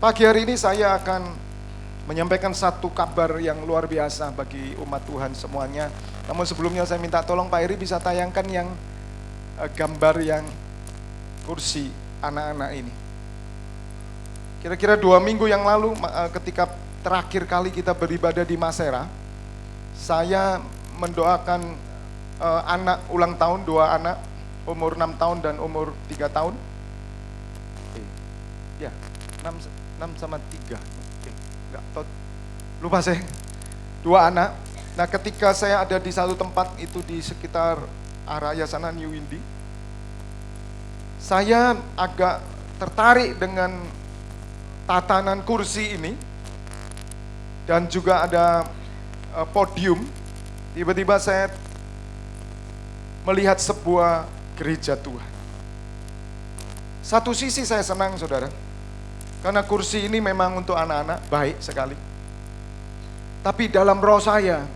Pagi hari ini saya akan menyampaikan satu kabar yang luar biasa bagi umat Tuhan semuanya. Namun sebelumnya saya minta tolong Pak Eri bisa tayangkan yang gambar yang kursi anak-anak ini. Kira-kira 2 minggu yang lalu ketika terakhir kali kita beribadah di Masera, saya mendoakan anak ulang tahun, 2 anak, umur 6 tahun dan umur 3 tahun. Ya, 6 sama 3. Enggak, lupa saya. 2 anak. Nah, ketika saya ada di satu tempat itu di sekitar area sana New Windy, saya agak tertarik dengan tatanan kursi ini dan juga ada podium. Tiba-tiba saya melihat sebuah gereja Tuhan. Satu sisi saya senang, saudara, karena kursi ini memang untuk anak-anak, baik sekali. Tapi dalam roh saya,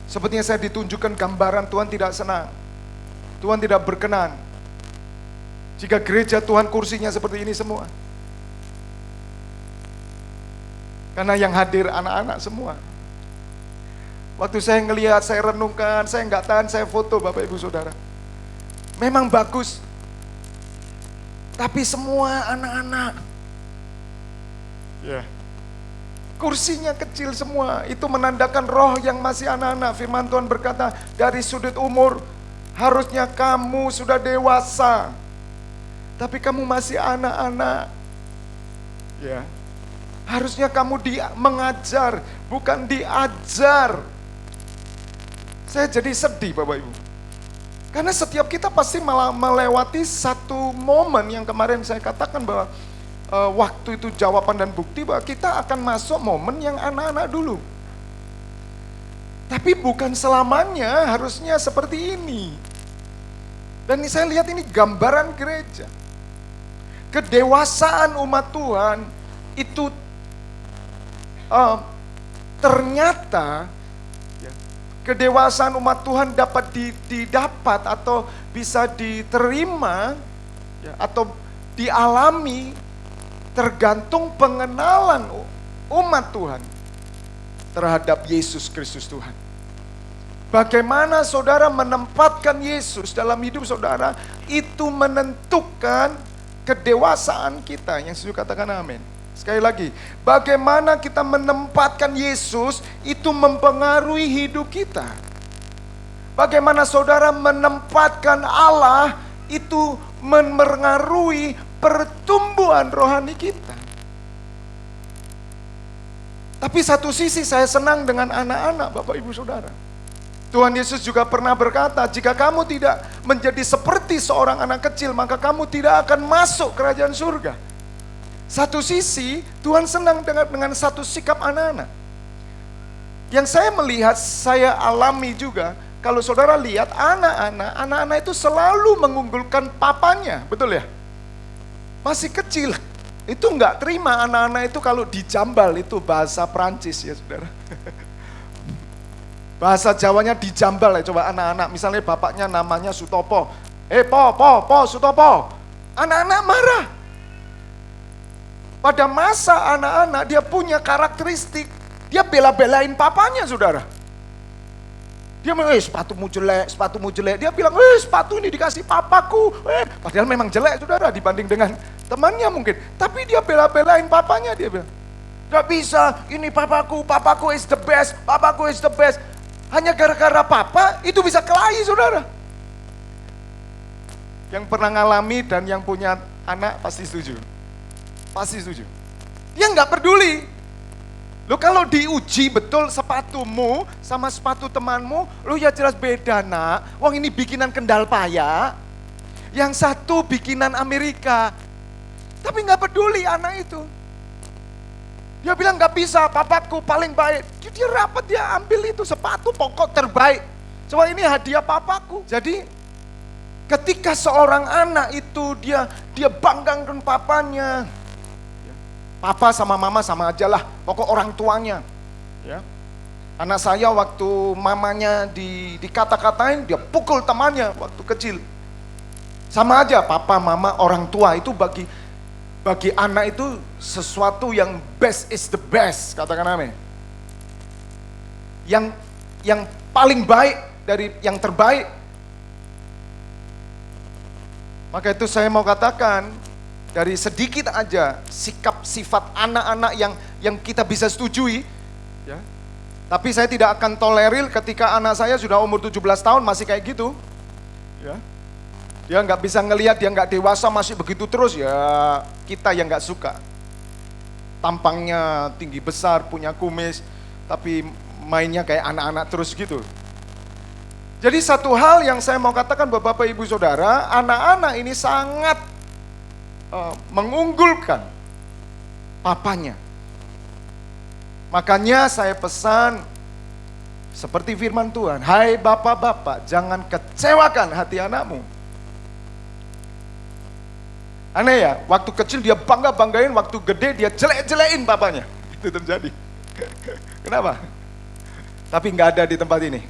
sepertinya saya ditunjukkan gambaran Tuhan tidak senang. Tuhan tidak berkenan jika gereja Tuhan kursinya seperti ini semua. Karena yang hadir anak-anak semua. Waktu saya ngelihat, saya renungkan, saya nggak tahan, saya foto Bapak Ibu Saudara. Memang bagus. Tapi semua anak-anak, kursinya kecil semua. Itu menandakan roh yang masih anak-anak. Firman Tuhan berkata, dari sudut umur harusnya kamu sudah dewasa, tapi kamu masih anak-anak. Ya, harusnya kamu mengajar, bukan diajar. Saya jadi sedih Bapak Ibu, karena setiap kita pasti melewati satu momen yang kemarin saya katakan bahwa waktu itu jawaban dan bukti bahwa kita akan masuk momen yang anak-anak dulu. Tapi bukan selamanya harusnya seperti ini. Dan saya lihat ini gambaran gereja. Kedewasaan umat Tuhan itu ternyata kedewasaan umat Tuhan dapat didapat atau bisa diterima atau dialami tergantung pengenalan umat Tuhan terhadap Yesus Kristus Tuhan. Bagaimana saudara menempatkan Yesus dalam hidup saudara, itu menentukan kedewasaan kita. Yang setuju katakan amin. Sekali lagi, bagaimana kita menempatkan Yesus itu mempengaruhi hidup kita. Bagaimana saudara menempatkan Allah itu mempengaruhi pertumbuhan rohani kita. Tapi satu sisi saya senang dengan anak-anak Bapak Ibu Saudara. Tuhan Yesus juga pernah berkata, jika kamu tidak menjadi seperti seorang anak kecil, maka kamu tidak akan masuk kerajaan surga. Satu sisi Tuhan senang dengan satu sikap anak-anak. Yang saya melihat, saya alami juga. Kalau saudara lihat anak-anak itu selalu mengunggulkan papanya, betul ya? Masih kecil, itu nggak terima anak-anak itu kalau dijambal, itu bahasa Perancis ya saudara. Bahasa Jawanya dijambal ya, coba anak-anak, misalnya bapaknya namanya Sutopo. Sutopo. Anak-anak marah. Pada masa anak-anak dia punya karakteristik, dia bela-belain papanya saudara. Dia bilang, sepatumu jelek. Dia bilang, sepatu ini dikasih papaku. Padahal memang jelek saudara dibanding dengan temannya mungkin. Tapi dia bela-belain papanya, dia bilang, gak bisa, ini papaku is the best, papaku is the best. Hanya gara-gara papa itu bisa kelahi saudara. Yang pernah ngalami dan yang punya anak pasti setuju. Pasti setuju. Dia nggak peduli. Lo kalau diuji betul sepatumu sama sepatu temanmu, lo ya jelas beda nak. Wong ini bikinan Kendal Paya, yang satu bikinan Amerika. Tapi nggak peduli anak itu. Dia bilang nggak bisa, papaku paling baik. Dia rapat, dia ambil itu sepatu pokok terbaik. Coba ini hadiah papaku. Jadi ketika seorang anak itu dia banggakan papanya. Papa sama mama sama aja lah, pokok orang tuanya. Ya. Anak saya waktu mamanya dikata-katain, dia pukul temannya waktu kecil. Sama aja, papa, mama, orang tua itu bagi Bagi anak itu sesuatu yang best is the best, katakan amin. Yang paling baik dari yang terbaik. Maka itu saya mau katakan, dari sedikit aja sikap sifat anak-anak yang kita bisa setujui, ya. Tapi saya tidak akan tolerir ketika anak saya sudah umur 17 tahun masih kayak gitu, ya. Dia nggak bisa ngelihat, dia nggak dewasa masih begitu terus, ya kita yang nggak suka. Tampangnya tinggi besar, punya kumis, tapi mainnya kayak anak-anak terus gitu. Jadi satu hal yang saya mau katakan Bapak Ibu Saudara, anak-anak ini sangat mengunggulkan papanya. Makanya saya pesan seperti firman Tuhan, hai bapak-bapak, jangan kecewakan hati anakmu. Aneh ya, waktu kecil dia bangga-banggain, waktu gede dia jelek-jelekin papanya. Itu terjadi. Kenapa? Tapi nggak ada di tempat ini.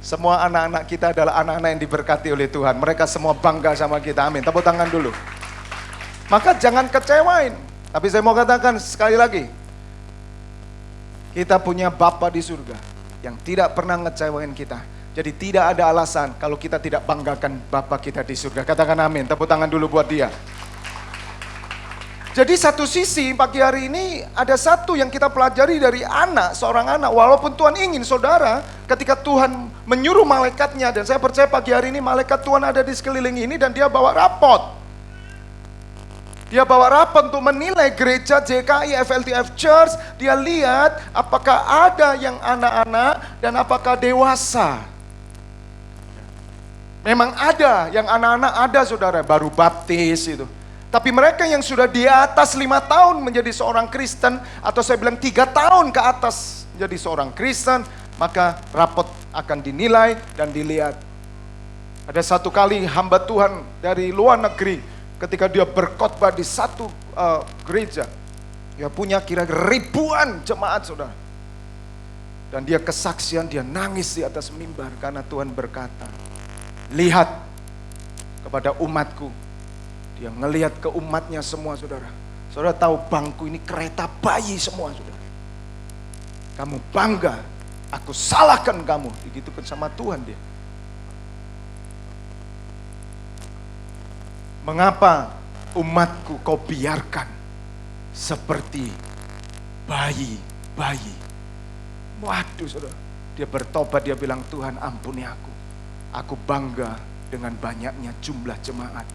Semua anak-anak kita adalah anak-anak yang diberkati oleh Tuhan. Mereka semua bangga sama kita, amin. Tepuk tangan dulu. Maka jangan kecewain. Tapi saya mau katakan sekali lagi, kita punya Bapa di surga yang tidak pernah ngecewain kita. Jadi tidak ada alasan kalau kita tidak banggakan Bapa kita di surga. Katakan amin, tepuk tangan dulu buat dia. Jadi satu sisi pagi hari ini ada satu yang kita pelajari dari seorang anak. Walaupun Tuhan ingin saudara, ketika Tuhan menyuruh malaikatnya, dan saya percaya pagi hari ini malaikat Tuhan ada di sekeliling ini dan dia bawa rapot. Dia bawa rapot untuk menilai gereja JKI FLTF Church. Dia lihat apakah ada yang anak-anak dan apakah dewasa. Memang ada yang anak-anak, ada saudara, baru baptis itu. Tapi mereka yang sudah di atas 5 tahun menjadi seorang Kristen, atau saya bilang 3 tahun ke atas menjadi seorang Kristen, maka rapot akan dinilai dan dilihat. Ada satu kali hamba Tuhan dari luar negeri, ketika dia berkhotbah di satu gereja, dia punya kira-kira ribuan jemaat saudara. Dan dia kesaksian, dia nangis di atas mimbar karena Tuhan berkata, lihat kepada umatku. Dia ngelihat ke umatnya semua saudara. Saudara tahu bangku ini kereta bayi semua saudara. Kamu bangga, aku salahkan kamu. Digitukan sama Tuhan dia. Mengapa umatku kau biarkan seperti bayi-bayi? Waduh saudara. Dia bertobat, dia bilang Tuhan ampuni aku. Aku bangga dengan banyaknya jumlah jemaat.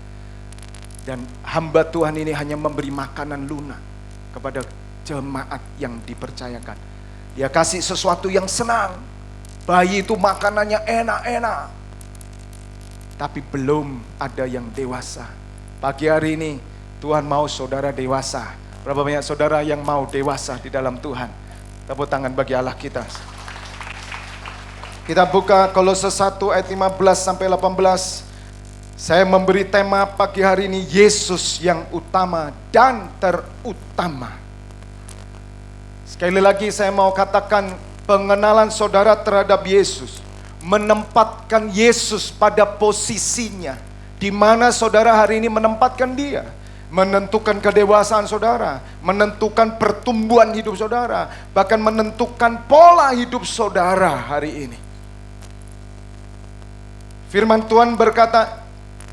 Dan hamba Tuhan ini hanya memberi makanan lunak kepada jemaat yang dipercayakan. Dia kasih sesuatu yang senang. Bayi itu makanannya enak-enak. Tapi belum ada yang dewasa. Pagi hari ini Tuhan mau saudara dewasa. Berapa banyak saudara yang mau dewasa di dalam Tuhan? Tepuk tangan bagi Allah kita. Kita buka Kolose 1 ayat 15 sampai 18. Saya memberi tema pagi hari ini, Yesus yang utama dan terutama. Sekali lagi saya mau katakan, pengenalan saudara terhadap Yesus menempatkan Yesus pada posisinya. Di mana saudara hari ini menempatkan dia. Menentukan kedewasaan saudara, menentukan pertumbuhan hidup saudara, bahkan menentukan pola hidup saudara hari ini. Firman Tuhan berkata,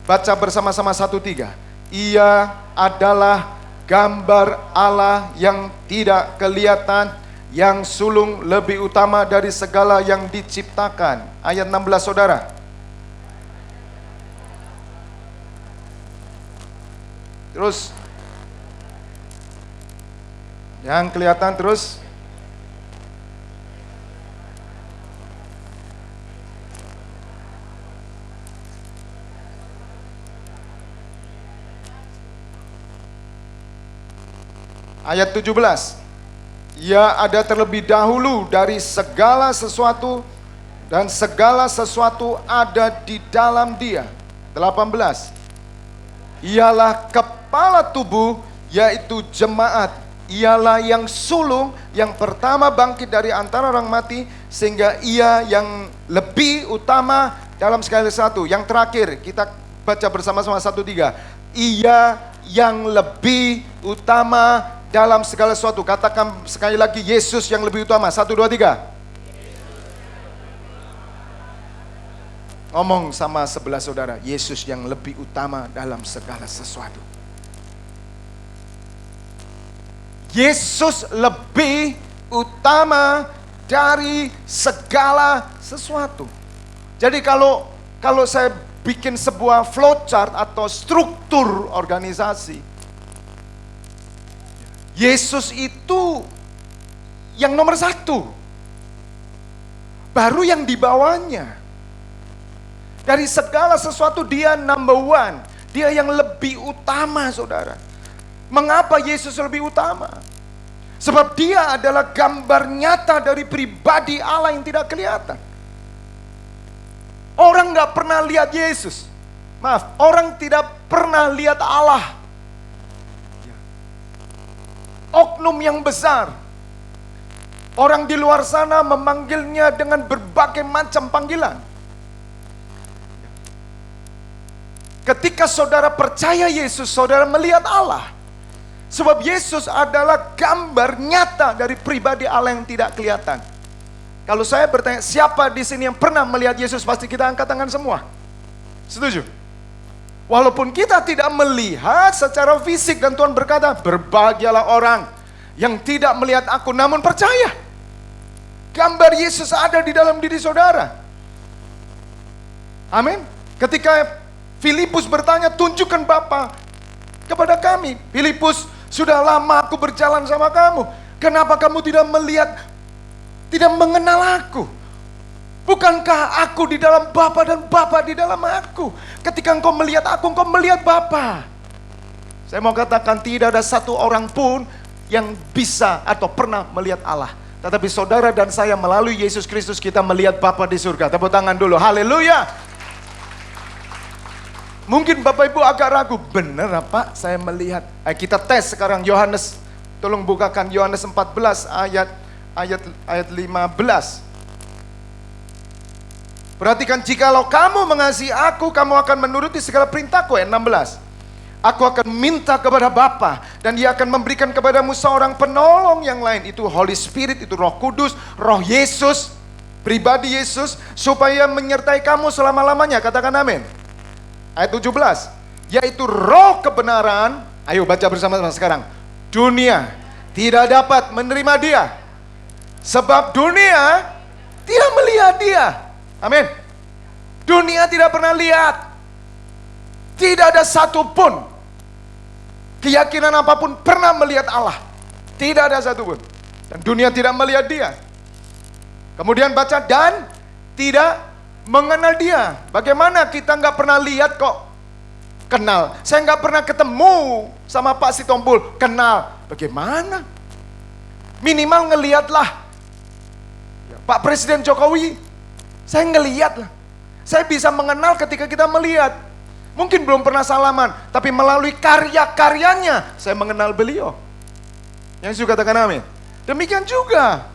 baca bersama-sama 1-3. Ia adalah gambar Allah yang tidak kelihatan, yang sulung lebih utama dari segala yang diciptakan. Ayat 16 saudara. Terus. Yang kelihatan terus. Ayat 17. Ia ada terlebih dahulu dari segala sesuatu, dan segala sesuatu ada di dalam dia. 18. Ialah kepala tubuh, yaitu jemaat. Ialah yang sulung, yang pertama bangkit dari antara orang mati, sehingga ia yang lebih utama dalam segala sesuatu. Yang terakhir kita baca bersama-sama 1-3. Ia yang lebih utama dalam segala sesuatu. Katakan sekali lagi, Yesus yang lebih utama. 1, 2, 3. Ngomong sama sebelah saudara, Yesus yang lebih utama dalam segala sesuatu. Yesus lebih utama dari segala sesuatu. Jadi kalau saya bikin sebuah flowchart atau struktur organisasi, Yesus itu yang nomor 1. Baru yang di bawahnya. Dari segala sesuatu dia number 1. Dia yang lebih utama, saudara. Mengapa Yesus lebih utama? Sebab dia adalah gambar nyata dari pribadi Allah yang tidak kelihatan. Orang gak pernah lihat Yesus. Maaf, orang tidak pernah lihat Allah. Oknum yang besar. Orang di luar sana memanggilnya dengan berbagai macam panggilan. Ketika saudara percaya Yesus, saudara melihat Allah. Sebab Yesus adalah gambar nyata dari pribadi Allah yang tidak kelihatan. Kalau saya bertanya, siapa di sini yang pernah melihat Yesus? Pasti kita angkat tangan semua. Setuju? Walaupun kita tidak melihat secara fisik, dan Tuhan berkata, berbahagialah orang yang tidak melihat aku namun percaya. Gambar Yesus ada di dalam diri saudara. Amin. Ketika Filipus bertanya, tunjukkan Bapa kepada kami. Filipus, sudah lama aku berjalan sama kamu. Kenapa kamu tidak melihat, tidak mengenal aku? Bukankah aku di dalam Bapa dan Bapa di dalam aku? Ketika engkau melihat aku, engkau melihat Bapa. Saya mau katakan, tidak ada satu orang pun yang bisa atau pernah melihat Allah. Tetapi saudara dan saya melalui Yesus Kristus kita melihat Bapa di surga. Tepuk tangan dulu, haleluya. Mungkin Bapak Ibu agak ragu, benar apa saya melihat? Kita tes sekarang Yohanes, tolong bukakan Yohanes 14 ayat 15. Perhatikan, jikalau kamu mengasihi aku, kamu akan menuruti segala perintahku. Ayat 16. Aku akan minta kepada Bapa dan dia akan memberikan kepadamu seorang penolong yang lain. Itu Holy Spirit, itu Roh Kudus, Roh Yesus, pribadi Yesus, supaya menyertai kamu selama-lamanya. Katakan amin. Ayat 17, yaitu roh kebenaran. Ayo baca bersama-sama sekarang. Dunia tidak dapat menerima dia, sebab dunia tidak melihat dia. Amin. Dunia tidak pernah lihat. Tidak ada satupun keyakinan apapun pernah melihat Allah. Tidak ada satupun. Dan dunia tidak melihat dia. Kemudian baca, dan tidak mengenal dia. Bagaimana kita nggak pernah lihat kok kenal? Saya nggak pernah ketemu sama Pak Sitompul, kenal. Bagaimana? Minimal ngelihatlah Pak Presiden Jokowi. Saya ngelihat lah. Saya bisa mengenal ketika kita melihat. Mungkin belum pernah salaman, tapi melalui karya-karyanya saya mengenal beliau. Yang suka katakan amin. Demikian juga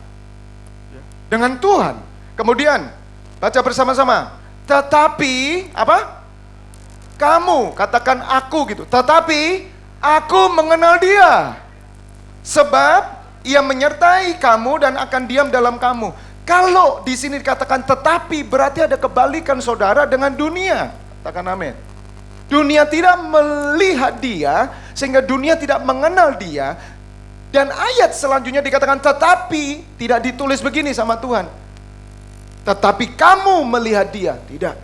dengan Tuhan. Kemudian baca bersama-sama. Tetapi apa? Kamu, katakan aku gitu. Tetapi aku mengenal dia. Sebab ia menyertai kamu dan akan diam dalam kamu. Kalau di sini dikatakan tetapi, berarti ada kebalikan saudara dengan dunia. Katakan amin. Dunia tidak melihat dia, sehingga dunia tidak mengenal dia. Dan ayat selanjutnya dikatakan tetapi, tidak ditulis begini sama Tuhan. Tetapi kamu melihat dia, tidak.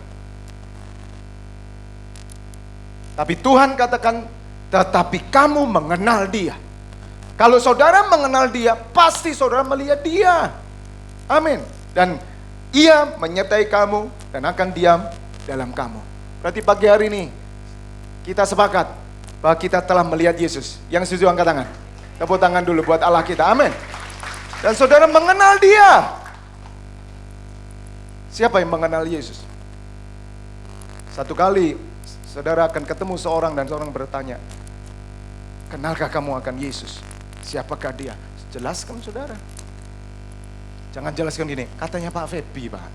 Tapi Tuhan katakan, tetapi kamu mengenal dia. Kalau saudara mengenal dia, pasti saudara melihat dia. Amin. Dan ia menyertai kamu dan akan diam dalam kamu. Berarti pagi hari ini, kita sepakat bahwa kita telah melihat Yesus. Yang setuju angkat tangan. Tepuk tangan dulu buat Allah kita, amin. Dan saudara mengenal dia. Siapa yang mengenal Yesus? Satu kali saudara akan ketemu seorang dan seorang bertanya, kenalkah kamu akan Yesus? Siapakah dia? Jelaskan saudara. Jangan jelaskan gini, katanya Pak Febi Pak.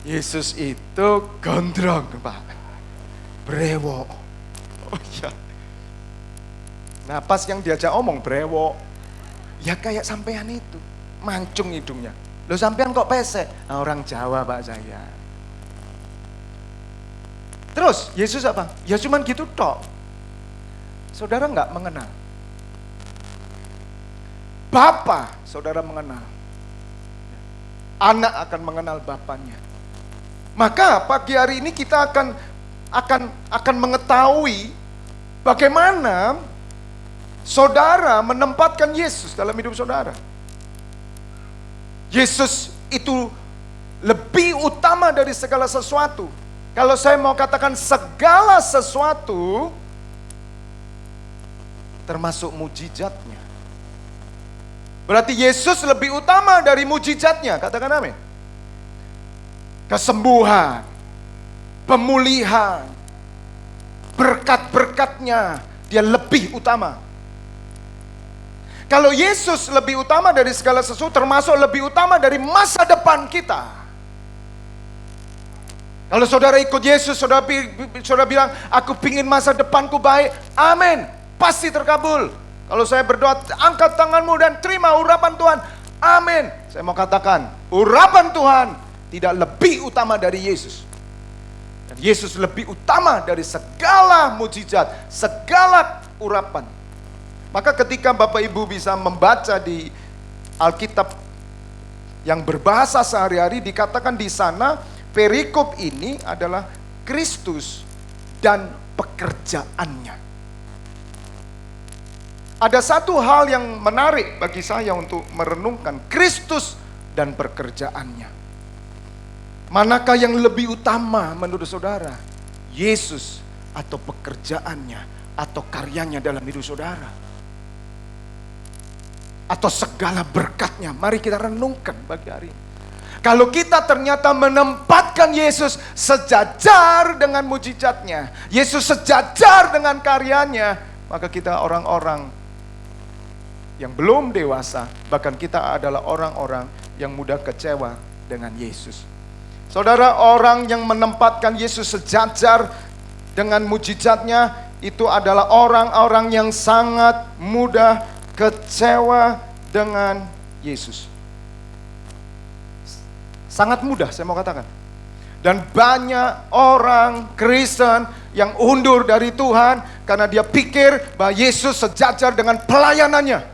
Yesus itu gondrong Pak. Brewok. Oh iya. Nah pas yang diajak omong brewok, ya kayak sampean itu, mancung hidungnya. Loh sampean kok pesek? Nah, orang Jawa Pak saya. Terus Yesus apa? Ya cuman gitu tok. Saudara nggak mengenal. Bapa saudara mengenal. Anak akan mengenal bapaknya. Maka pagi hari ini kita akan mengetahui bagaimana saudara menempatkan Yesus dalam hidup saudara. Yesus itu lebih utama dari segala sesuatu. Kalau saya mau katakan segala sesuatu, termasuk mujizatnya. Berarti Yesus lebih utama dari mujizatnya, katakan amin. Kesembuhan, pemulihan, berkat-berkatnya, dia lebih utama. Kalau Yesus lebih utama dari segala sesuatu, termasuk lebih utama dari masa depan kita. Kalau saudara ikut Yesus, saudara bilang, aku pingin masa depanku baik, amin, pasti terkabul. Kalau saya berdoa, angkat tanganmu dan terima urapan Tuhan, amin. Saya mau katakan, urapan Tuhan tidak lebih utama dari Yesus. Dan Yesus lebih utama dari segala mujizat, segala urapan. Maka ketika Bapak Ibu bisa membaca di Alkitab yang berbahasa sehari-hari, dikatakan di sana, perikop ini adalah Kristus dan pekerjaannya. Ada satu hal yang menarik bagi saya untuk merenungkan Kristus dan pekerjaannya. Manakah yang lebih utama menurut saudara? Yesus atau pekerjaannya atau karyanya dalam hidup saudara? Atau segala berkatnya? Mari kita renungkan pagi hari ini. Kalau kita ternyata menempatkan Yesus sejajar dengan mujizatnya, Yesus sejajar dengan karyanya, maka kita orang-orang yang belum dewasa, bahkan kita adalah orang-orang yang mudah kecewa dengan Yesus. Saudara, orang yang menempatkan Yesus sejajar dengan mujizatnya, itu adalah orang-orang yang sangat mudah kecewa dengan Yesus. Sangat mudah, saya mau katakan. Dan banyak orang Kristen yang undur dari Tuhan karena dia pikir bahwa Yesus sejajar dengan pelayanannya.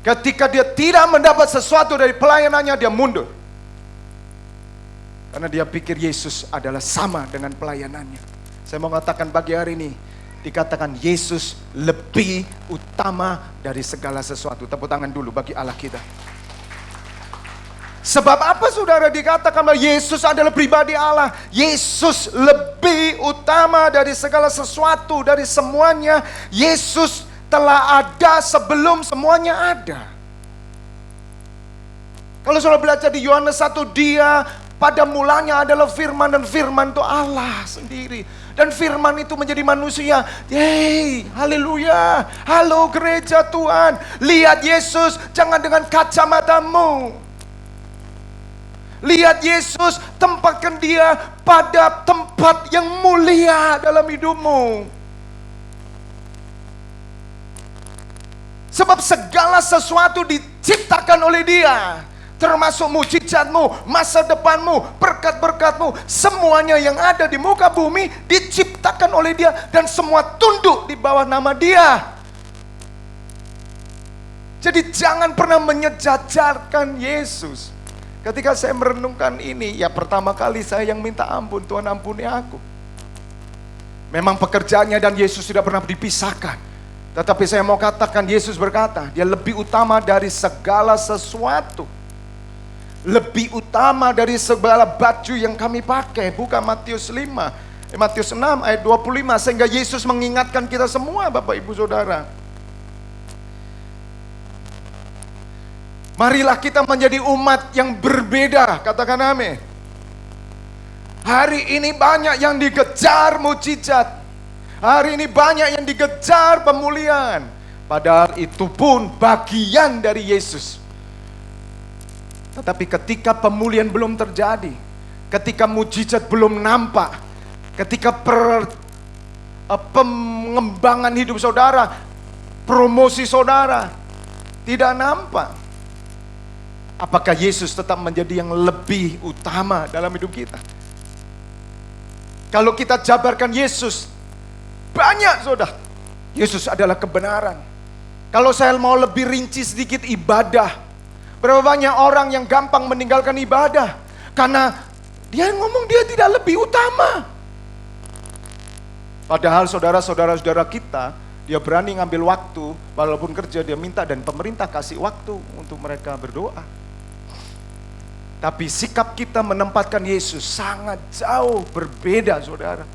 Ketika dia tidak mendapat sesuatu dari pelayanannya, dia mundur. Karena dia pikir Yesus adalah sama dengan pelayanannya. Saya mau katakan pagi hari ini, dikatakan Yesus lebih utama dari segala sesuatu. Tepuk tangan dulu bagi Allah kita. Sebab apa saudara dikatakan bahwa Yesus adalah pribadi Allah? Yesus lebih utama dari segala sesuatu, dari semuanya. Yesus telah ada sebelum semuanya ada. Kalau saudara belajar di Yohanes 1, dia pada mulanya adalah firman, dan firman itu Allah sendiri. Dan firman itu menjadi manusia. Yeay, haleluya. Halo gereja Tuhan. Lihat Yesus jangan dengan kacamatamu. Lihat Yesus, tempatkan dia pada tempat yang mulia dalam hidupmu. Sebab segala sesuatu diciptakan oleh dia. Termasuk mujizatmu, masa depanmu, berkat-berkatmu. Semuanya yang ada di muka bumi diciptakan oleh dia. Dan semua tunduk di bawah nama dia. Jadi jangan pernah menyejajarkan Yesus. Ketika saya merenungkan ini, ya pertama kali saya yang minta ampun, Tuhan ampuni aku. Memang pekerjaannya dan Yesus tidak pernah dipisahkan. Tetapi saya mau katakan, Yesus berkata, dia lebih utama dari segala sesuatu. Lebih utama dari segala baju yang kami pakai. Buka Matius 6 ayat 25. Sehingga Yesus mengingatkan kita semua, Bapak Ibu Saudara. Marilah kita menjadi umat yang berbeda. Katakan amin. Hari ini banyak yang dikejar mujizat. Hari ini banyak yang dikejar pemulihan. Padahal itu pun bagian dari Yesus. Tetapi ketika pemulihan belum terjadi, ketika mujizat belum nampak, ketika pengembangan hidup saudara, promosi saudara, tidak nampak. Apakah Yesus tetap menjadi yang lebih utama dalam hidup kita? Kalau kita jabarkan Yesus, banyak saudara. Yesus adalah kebenaran. Kalau saya mau lebih rinci sedikit, ibadah. Berapa banyak orang yang gampang meninggalkan ibadah karena dia ngomong dia tidak lebih utama. Padahal saudara-saudara kita, dia berani ngambil waktu, walaupun kerja dia minta dan pemerintah kasih waktu untuk mereka berdoa. Tapi sikap kita menempatkan Yesus sangat jauh berbeda saudara.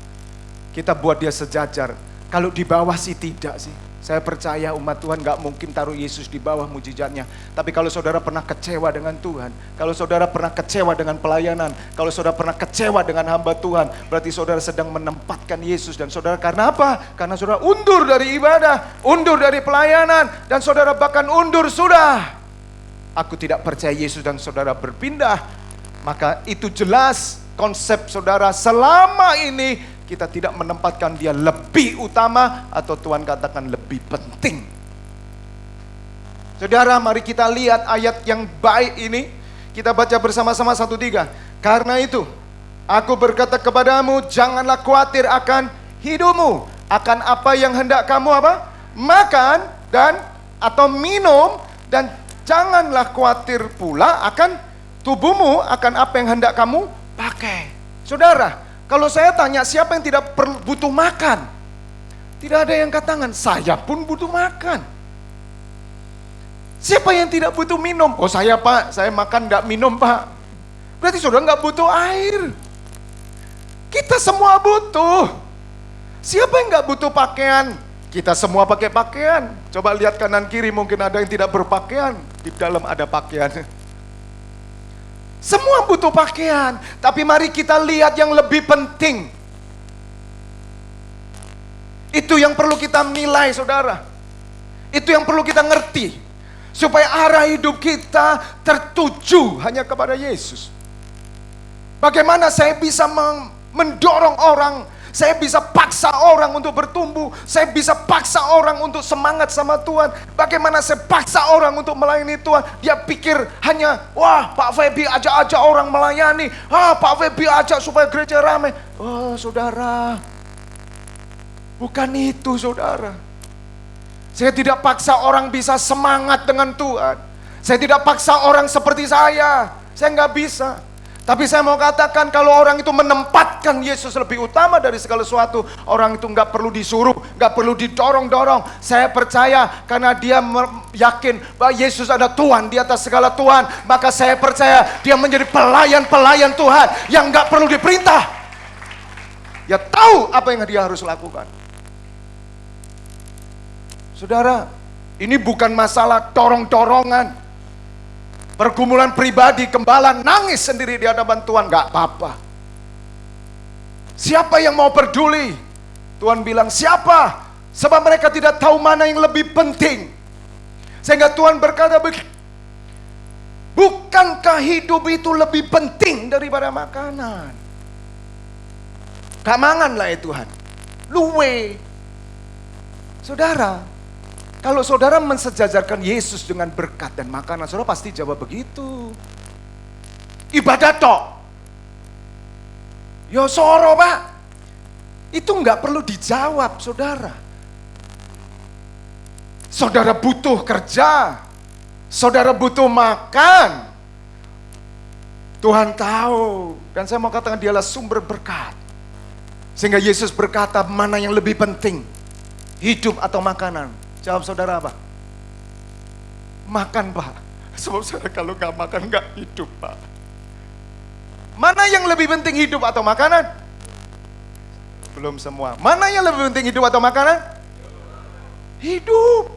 Kita buat dia sejajar. Kalau di bawah sih tidak sih. Saya percaya umat Tuhan gak mungkin taruh Yesus di bawah mujizatnya. Tapi kalau saudara pernah kecewa dengan Tuhan, kalau saudara pernah kecewa dengan pelayanan, kalau saudara pernah kecewa dengan hamba Tuhan, berarti saudara sedang menempatkan Yesus. Dan saudara karena apa? Karena saudara undur dari ibadah, undur dari pelayanan, dan saudara bahkan undur sudah. Aku tidak percaya Yesus dan saudara berpindah. Maka itu jelas konsep saudara selama ini kita tidak menempatkan dia lebih utama atau Tuhan katakan lebih penting. Saudara, mari kita lihat ayat yang baik ini. Kita baca bersama-sama 1-3. Karena itu, aku berkata kepadamu, janganlah khawatir akan hidupmu, akan apa yang hendak kamu makan dan atau minum, dan janganlah khawatir pula akan tubuhmu, akan apa yang hendak kamu pakai. Saudara, kalau saya tanya siapa yang tidak butuh makan? Tidak ada yang katakan, saya pun butuh makan. Siapa yang tidak butuh minum? Oh saya Pak, saya makan gak minum Pak. Berarti saudara gak butuh air. Kita semua butuh. Siapa yang gak butuh pakaian? Kita semua pakai pakaian. Coba lihat kanan kiri, mungkin ada yang tidak berpakaian. Di dalam ada pakaian. Semua butuh pakaian, tapi mari kita lihat yang lebih penting. Itu yang perlu kita nilai saudara. Itu yang perlu kita ngerti. Supaya arah hidup kita tertuju hanya kepada Yesus. Bagaimana saya bisa mendorong orang, saya bisa paksa orang untuk bertumbuh, saya bisa paksa orang untuk semangat sama Tuhan. Bagaimana saya paksa orang untuk melayani Tuhan. Dia pikir hanya, wah Pak Feby ajak-ajak orang melayani, Pak Feby ajak supaya gereja ramai. Oh saudara, bukan itu saudara. Saya tidak paksa orang bisa semangat dengan Tuhan. Saya tidak paksa orang seperti saya nggak bisa. Tapi saya mau katakan kalau orang itu menempatkan Yesus lebih utama dari segala sesuatu, orang itu nggak perlu disuruh, nggak perlu didorong-dorong. Saya percaya karena dia yakin bahwa Yesus ada Tuhan di atas segala Tuhan, maka saya percaya dia menjadi pelayan-pelayan Tuhan yang nggak perlu diperintah. Ya tahu apa yang dia harus lakukan. Saudara, ini bukan masalah dorong-dorongan. Pergumulan pribadi, gembala nangis sendiri di hadapan Tuhan, gak apa-apa. Siapa yang mau peduli? Tuhan bilang siapa? Sebab mereka tidak tahu mana yang lebih penting. Sehingga Tuhan berkata begini, bukankah hidup itu lebih penting daripada makanan? Gak mangan lah ya Tuhan, luwe. Saudara, kalau saudara mensejajarkan Yesus dengan berkat dan makanan, saudara pasti jawab begitu. Ibadah tok. Yo soro Pak. Itu nggak perlu dijawab saudara. Saudara butuh kerja. Saudara butuh makan. Tuhan tahu. Dan saya mau katakan dialah sumber berkat. Sehingga Yesus berkata mana yang lebih penting. Hidup atau makanan? Jawab saudara apa? Makan Pak. Sebab saudara kalau nggak makan nggak hidup Pak. Mana yang lebih penting hidup atau makanan? Belum semua. Mana yang lebih penting hidup atau makanan? Hidup.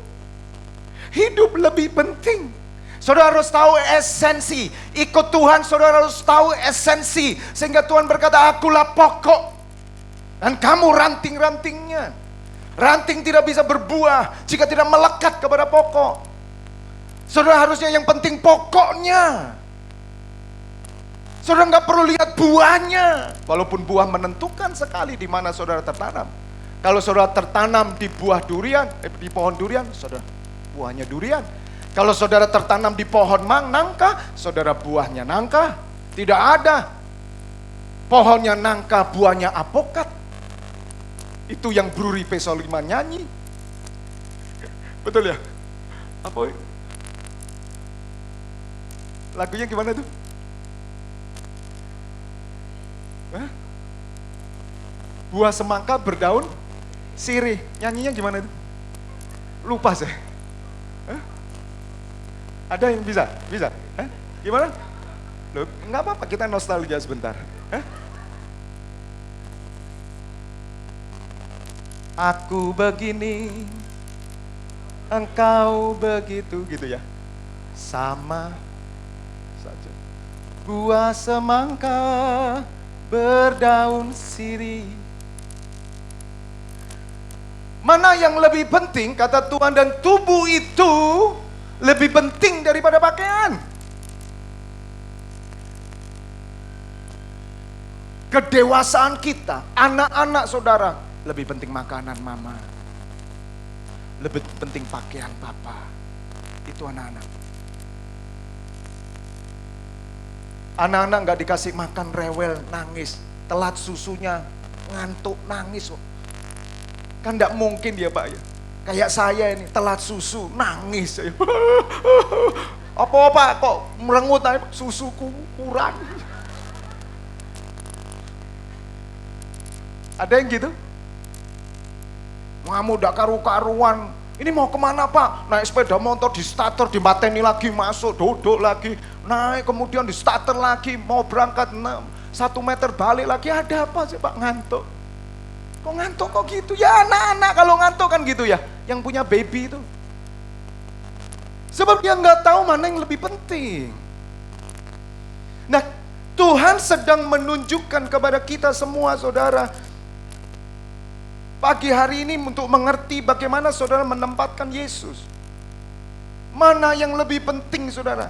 Hidup lebih penting. Saudara harus tahu esensi. Ikut Tuhan saudara harus tahu esensi. Sehingga Tuhan berkata akulah pokok. Dan kamu ranting-rantingnya. Ranting tidak bisa berbuah jika tidak melekat kepada pokok. Saudara harusnya yang penting pokoknya. Saudara nggak perlu lihat buahnya. Walaupun buah menentukan sekali di mana saudara tertanam. Kalau saudara tertanam di buah durian, di pohon durian, saudara buahnya durian. Kalau saudara tertanam di pohon nangka, saudara buahnya nangka. Tidak ada pohonnya nangka, buahnya apokat. Itu yang Bruri P5 nyanyi. Betul ya? Apa? Lagunya gimana tuh? Hah? Buah semangka berdaun sirih. Nyanyinya gimana tuh? Lupa saya. Hah? Ada yang bisa? Bisa? Hah? Gimana? Loh, nggak apa-apa, kita nostalgia sebentar. Hah? Aku begini, engkau begitu, gitu ya. Sama saja. Buah semangka berdaun sirih. Mana yang lebih penting, kata Tuhan, dan tubuh itu lebih penting daripada pakaian. Kedewasaan kita, anak-anak saudara, lebih penting makanan mama. Lebih penting pakaian papa. Itu anak-anak. Anak-anak gak dikasih makan rewel, nangis. Telat susunya, ngantuk, nangis. Kan gak mungkin dia Pak ya. Kayak saya ini, telat susu, nangis. Apa-apa kok merengut, susuku kurang. Ada yang gitu? Kamu udah karu-karuan. Ini mau kemana Pak? Naik sepeda motor di starter, dimateni lagi, masuk, duduk lagi. Naik kemudian di starter lagi, mau berangkat 1 meter balik lagi. Ada apa sih Pak? Ngantuk. Kok ngantuk kok gitu? Ya anak-anak kalau ngantuk kan gitu ya. Yang punya baby itu. Sebab dia nggak tahu mana yang lebih penting. Nah, Tuhan sedang menunjukkan kepada kita semua saudara, pagi hari ini untuk mengerti bagaimana saudara menempatkan Yesus. Mana yang lebih penting saudara?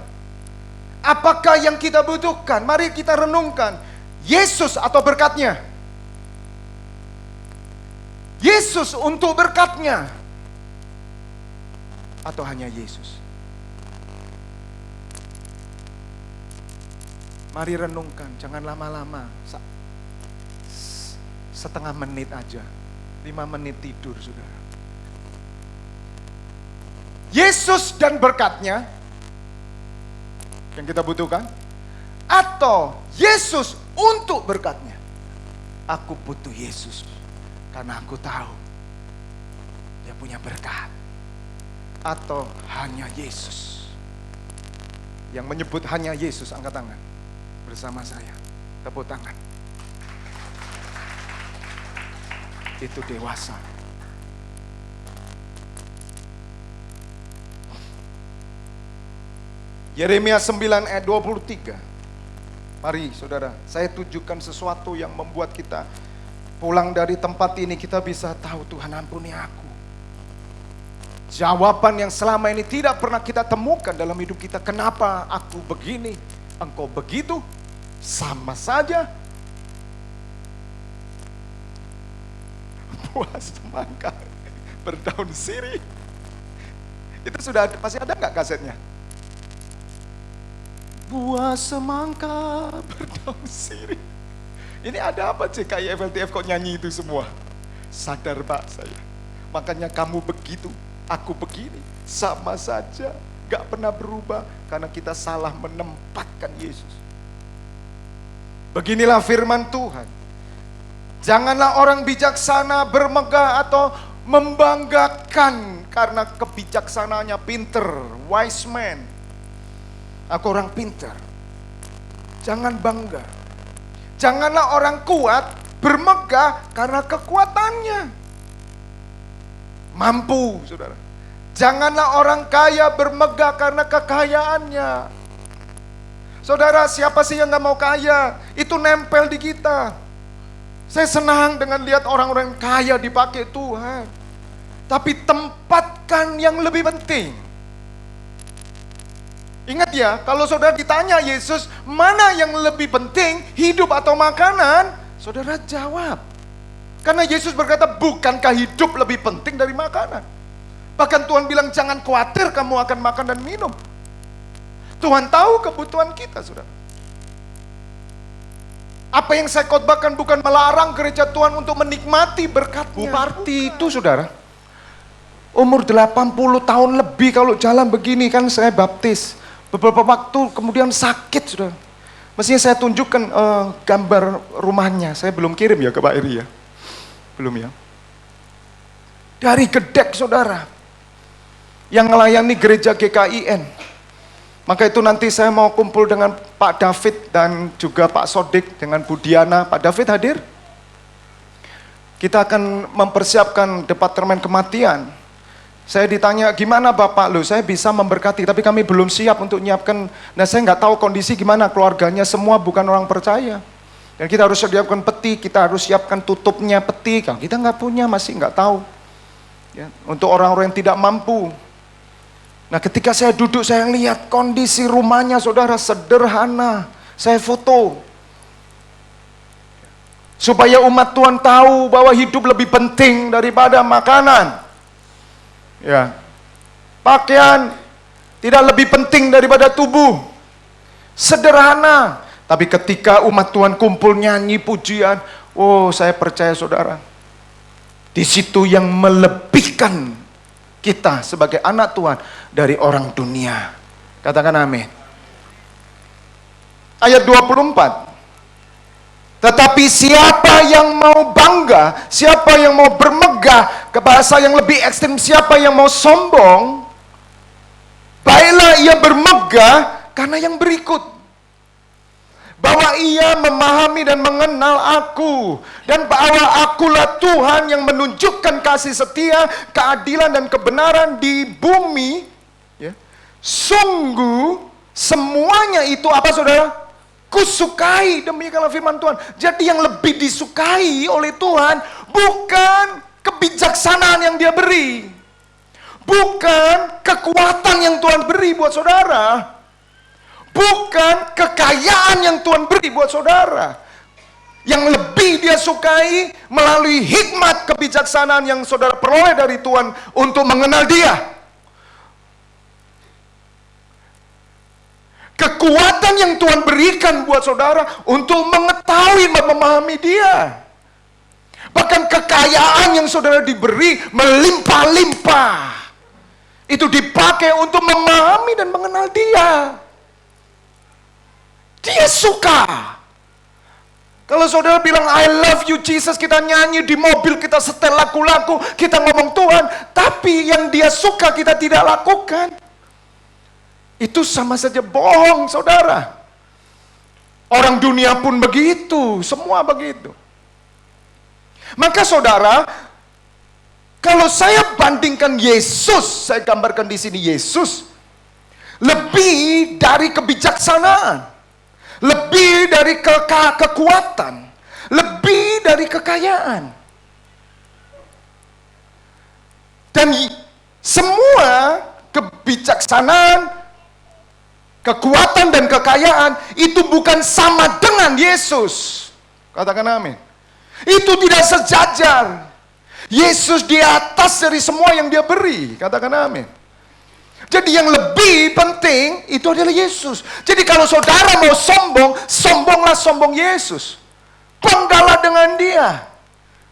Apakah yang kita butuhkan? Mari kita renungkan. Yesus atau berkatnya? Yesus untuk berkatnya? Atau hanya Yesus? Mari renungkan, jangan lama-lama. Setengah menit aja. 5 menit tidur saudara. Yesus dan berkatnya yang kita butuhkan, atau Yesus untuk berkatnya? Aku butuh Yesus karena aku tahu dia punya berkat. Atau hanya Yesus? Yang menyebut hanya Yesus, angkat tangan bersama saya, tepuk tangan. Itu dewasa. Yeremia 9 ayat 23. Mari saudara, saya tunjukkan sesuatu yang membuat kita pulang dari tempat ini, kita bisa tahu Tuhan ampuni aku. Jawaban yang selama ini tidak pernah kita temukan dalam hidup kita. Kenapa aku begini, engkau begitu, sama saja. Buah semangka berdaun sirih. Itu sudah masih ada nggak kasetnya? Buah semangka berdaun sirih. Ini ada apa sih kayak FLTF kok nyanyi itu semua? Sadar Pak saya. Makanya kamu begitu, aku begini, sama saja, nggak pernah berubah karena kita salah menempatkan Yesus. Beginilah firman Tuhan. Janganlah orang bijaksana bermegah atau membanggakan karena kebijaksanaannya pinter, wise man. Aku orang pinter. Jangan bangga. Janganlah orang kuat bermegah karena kekuatannya. Mampu, saudara. Janganlah orang kaya bermegah karena kekayaannya. Saudara, siapa sih yang gak mau kaya? Itu nempel di kita. Saya senang dengan lihat orang-orang kaya dipakai Tuhan. Tapi tempatkan yang lebih penting. Ingat ya, kalau saudara ditanya Yesus, mana yang lebih penting, hidup atau makanan? Saudara jawab, Karena Yesus berkata, bukankah hidup lebih penting dari makanan? Bahkan Tuhan bilang, jangan khawatir kamu akan makan dan minum. Tuhan tahu kebutuhan kita, saudara. Apa yang saya khotbahkan bukan melarang gereja Tuhan untuk menikmati berkatnya. Bupati itu, saudara, umur 80 tahun lebih kalau jalan begini, kan saya baptis. Beberapa waktu kemudian sakit, saudara. Mestinya saya tunjukkan gambar rumahnya. Saya belum kirim ya ke Pak Eri ya. Belum ya. Dari Gedek, saudara, yang melayani gereja GKIN. Maka itu nanti saya mau kumpul dengan Pak David dan juga Pak Sodik dengan Bu Diana. Pak David hadir? Kita akan mempersiapkan departemen kematian. Saya ditanya, gimana Bapak? Loh, saya bisa memberkati, tapi kami belum siap untuk menyiapkan. Nah, saya nggak tahu kondisi gimana, keluarganya semua bukan orang percaya. Dan kita harus siapkan peti, kita harus siapkan tutupnya peti. Kalau kita nggak punya, masih nggak tahu. Ya, untuk orang-orang yang tidak mampu. Nah, ketika saya duduk, saya lihat kondisi rumahnya, saudara, sederhana. Saya foto. Supaya umat Tuhan tahu bahwa hidup lebih penting daripada makanan. Ya, pakaian tidak lebih penting daripada tubuh. Sederhana. Tapi ketika umat Tuhan kumpul nyanyi pujian, oh, saya percaya, saudara, di situ yang melebihkan kita sebagai anak Tuhan dari orang dunia. Katakan amin. Ayat 24. Tetapi siapa yang mau bangga, siapa yang mau bermegah, ke bahasa yang lebih ekstrim, siapa yang mau sombong, baiklah ia bermegah karena yang berikut. Bahwa ia memahami dan mengenal aku, dan bahwa akulah Tuhan yang menunjukkan kasih setia, keadilan dan kebenaran di bumi. Ya. Sungguh semuanya itu apa, saudara? Kusukai, demikianlah firman Tuhan. Jadi yang lebih disukai oleh Tuhan bukan kebijaksanaan yang dia beri, bukan kekuatan yang Tuhan beri buat saudara, bukan kekayaan yang Tuhan beri buat saudara. Yang lebih dia sukai melalui hikmat kebijaksanaan yang saudara peroleh dari Tuhan untuk mengenal dia. Kekuatan yang Tuhan berikan buat saudara untuk mengetahui dan memahami dia. Bahkan kekayaan yang saudara diberi melimpah-limpah. Itu dipakai untuk memahami dan mengenal dia. Dia suka. Kalau saudara bilang I love you Jesus, kita nyanyi di mobil, kita setel lagu-lagu, kita ngomong Tuhan, tapi yang dia suka kita tidak lakukan, itu sama saja bohong, saudara. Orang dunia pun begitu, semua begitu. Maka saudara, kalau saya bandingkan Yesus, saya gambarkan di sini Yesus lebih dari kebijaksanaan, lebih dari kekuatan, lebih dari kekayaan. Dan semua kebijaksanaan, kekuatan dan kekayaan itu bukan sama dengan Yesus. Katakan amin. Itu tidak sejajar. Yesus di atas dari semua yang dia beri. Katakan amin. Jadi yang lebih penting itu adalah Yesus. Jadi kalau saudara mau sombong, sombonglah sombong Yesus. Banggalah dengan dia.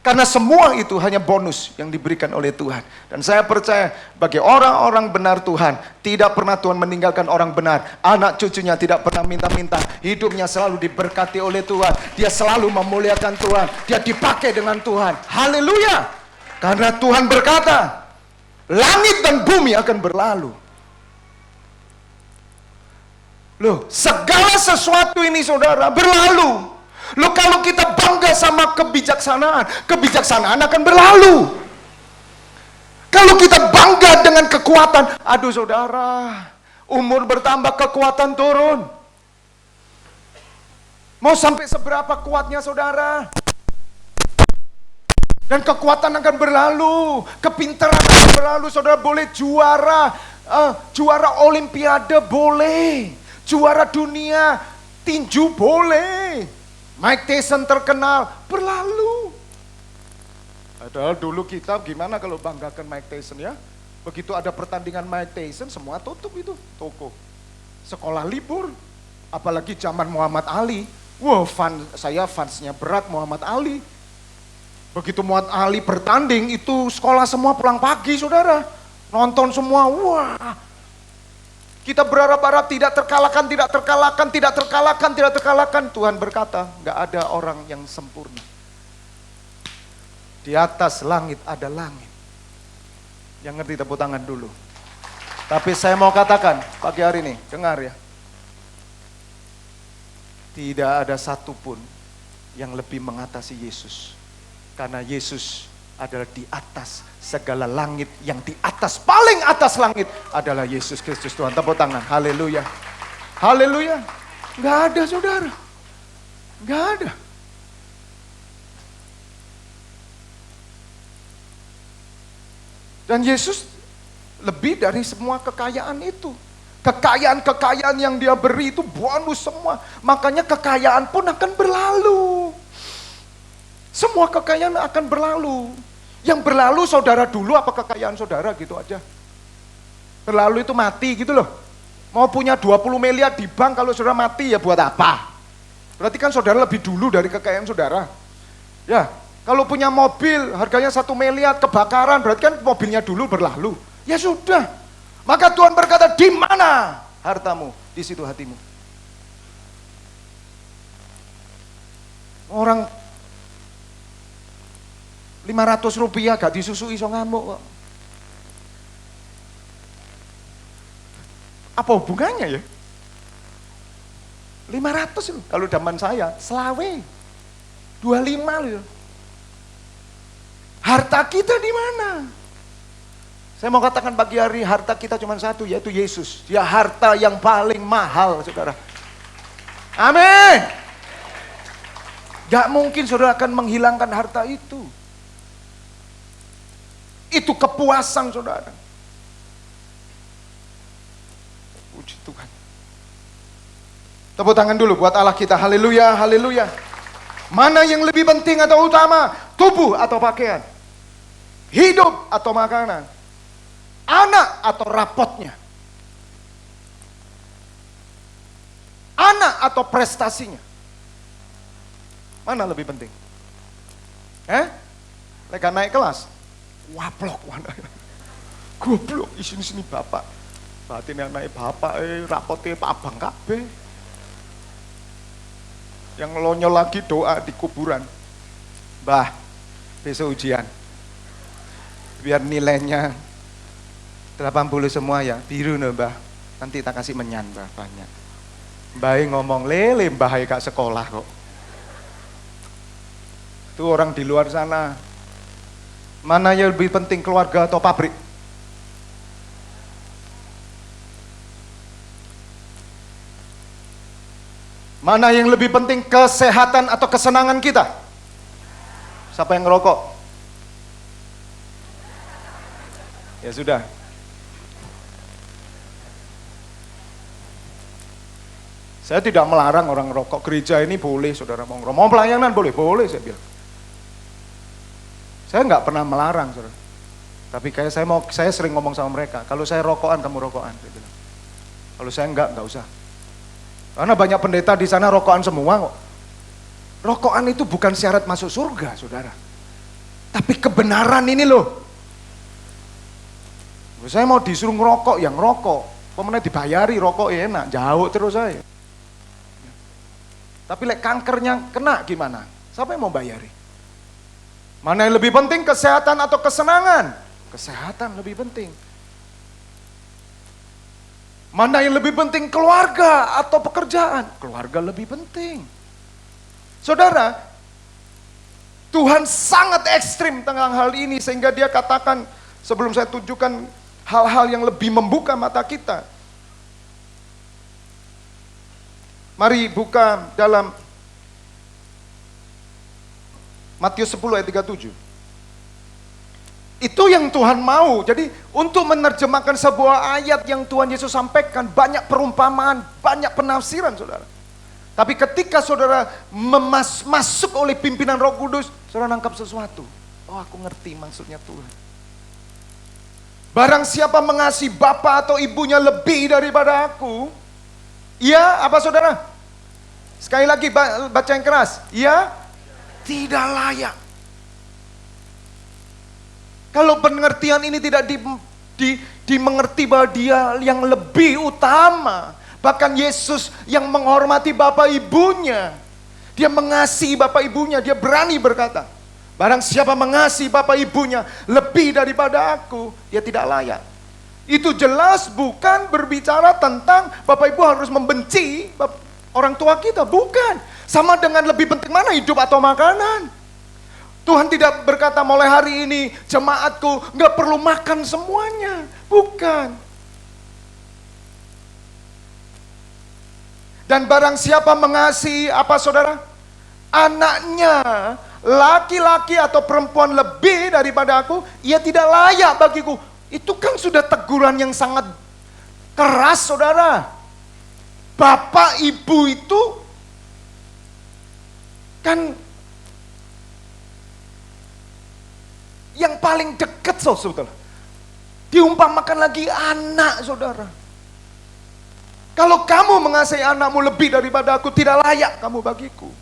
Karena semua itu hanya bonus yang diberikan oleh Tuhan. Dan saya percaya bagi orang-orang benar Tuhan, tidak pernah Tuhan meninggalkan orang benar. Anak cucunya tidak pernah minta-minta. Hidupnya selalu diberkati oleh Tuhan. Dia selalu memuliakan Tuhan. Dia dipakai dengan Tuhan. Haleluya. Karena Tuhan berkata, langit dan bumi akan berlalu. Loh, segala sesuatu ini saudara berlalu. Loh, kalau kita bangga sama kebijaksanaan, kebijaksanaan akan berlalu. Kalau kita bangga dengan kekuatan, aduh saudara, umur bertambah, kekuatan turun. Mau sampai seberapa kuatnya saudara? Dan kekuatan akan berlalu, kepintaran akan berlalu. Saudara boleh juara, juara olimpiade boleh, juara dunia tinju boleh. Mike Tyson terkenal, berlalu. Padahal dulu kita gimana kalau banggakan Mike Tyson ya? Begitu ada pertandingan Mike Tyson, semua tutup itu toko. Sekolah libur, apalagi zaman Muhammad Ali. Wah, saya fansnya berat Muhammad Ali. Begitu Muhammad Ali bertanding, itu sekolah semua pulang pagi, saudara. Nonton semua, wah. Kita berharap-harap tidak terkalahkan, tidak terkalahkan, tidak terkalahkan, tidak terkalahkan. Tuhan berkata, nggak ada orang yang sempurna. Di atas langit ada langit. Yang ngerti tepuk tangan dulu. Tapi saya mau katakan pagi hari ini, dengar ya. Tidak ada satupun yang lebih mengatasi Yesus. Karena Yesus adalah di atas segala langit, yang di atas, paling atas langit adalah Yesus Kristus Tuhan. Tepuk tangan, haleluya. Haleluya. Nggak ada saudara. Nggak ada. Dan Yesus lebih dari semua kekayaan itu. Kekayaan-kekayaan yang dia beri itu bonus semua. Makanya kekayaan pun akan berlalu. Semua kekayaan akan berlalu. Yang berlalu saudara dulu apa kekayaan saudara gitu aja. Berlalu itu mati gitu loh. Mau punya 20 miliar di bank kalau saudara mati ya buat apa? Berarti kan saudara lebih dulu dari kekayaan saudara. Ya, kalau punya mobil harganya 1 miliar kebakaran, berarti kan mobilnya dulu berlalu. Ya sudah. Maka Tuhan berkata, di mana hartamu? Di situ hatimu. Orang 500 rupiah gak disusui so ngamuk kok. Apa hubungannya ya? 500 loh. Kalau zaman saya, selawe. 25 loh. Harta kita di mana? Saya mau katakan pagi hari, harta kita cuma satu, yaitu Yesus. Dia harta yang paling mahal, saudara. Amin. Gak mungkin saudara akan menghilangkan harta itu. Itu kepuasan saudara. Puji Tuhan. Tepuk tangan dulu buat Allah kita. Haleluya, haleluya. Mana yang lebih penting atau utama? Tubuh atau pakaian? Hidup atau makanan? Anak atau rapotnya? Anak atau prestasinya? Mana lebih penting? Leka naik kelas? Waplok, goblok, sini bapak. Batin yang naik bapak, rapotnya Pak Abang kabeh. Yang lonyo lagi doa di kuburan. Mbah, besok ujian. Biar nilainya 80 semua ya, biru nih mbah. Nanti tak kasih menyan mbah, banyak. Mbah ngomong, lele mbah kak sekolah kok. Itu orang di luar sana. Mana yang lebih penting, keluarga atau pabrik? Mana yang lebih penting, kesehatan atau kesenangan kita? Siapa yang ngerokok? Ya sudah. Saya tidak melarang orang ngerokok. Gereja ini boleh, saudara mau ngerokok. Mau pelayanan boleh, boleh saya bilang. Saya nggak pernah melarang, saudara. Tapi kayak saya sering ngomong sama mereka. Kalau saya rokokan, kamu rokokan. Saya bilang. Kalau saya nggak usah. Karena banyak pendeta di sana rokokan semua kok. Rokokan itu bukan syarat masuk surga, saudara. Tapi kebenaran ini loh. Saya mau disuruh ngerokok, yang ngerokok. Pemenang dibayari rokok enak, jauh terus saya. Tapi kankernya kena gimana? Siapa yang mau bayari? Mana yang lebih penting, kesehatan atau kesenangan? Kesehatan lebih penting. Mana yang lebih penting, keluarga atau pekerjaan? Keluarga lebih penting. Saudara, Tuhan sangat ekstrim tentang hal ini sehingga dia katakan, sebelum saya tunjukkan hal-hal yang lebih membuka mata kita. Mari buka dalam Matius 10 ayat 37. Itu yang Tuhan mau. Jadi untuk menerjemahkan sebuah ayat yang Tuhan Yesus sampaikan, banyak perumpamaan, banyak penafsiran saudara. Tapi ketika saudara masuk oleh pimpinan Roh Kudus, saudara nangkap sesuatu. Oh, aku ngerti maksudnya Tuhan. Barang siapa mengasihi bapak atau ibunya lebih daripada aku, ia apa saudara? Sekali lagi baca yang keras. Ia tidak layak. Kalau pengertian ini tidak dimengerti bahwa dia yang lebih utama. Bahkan Yesus yang menghormati bapak ibunya. Dia mengasihi bapak ibunya, dia berani berkata, barang siapa mengasihi bapak ibunya lebih daripada aku, dia tidak layak. Itu jelas bukan berbicara tentang bapak ibu harus membenci orang tua kita, bukan. Sama dengan lebih penting mana hidup atau makanan. Tuhan tidak berkata mulai hari ini jemaatku nggak perlu makan semuanya, bukan. Dan barang siapa mengasihi apa saudara? Anaknya, laki-laki atau perempuan lebih daripada aku, ia tidak layak bagiku. Itu kan sudah teguran yang sangat keras saudara. Bapak ibu itu kan yang paling dekat saudara. Diumpamakan lagi anak saudara. Kalau kamu mengasihi anakmu lebih daripada aku, tidak layak kamu bagiku.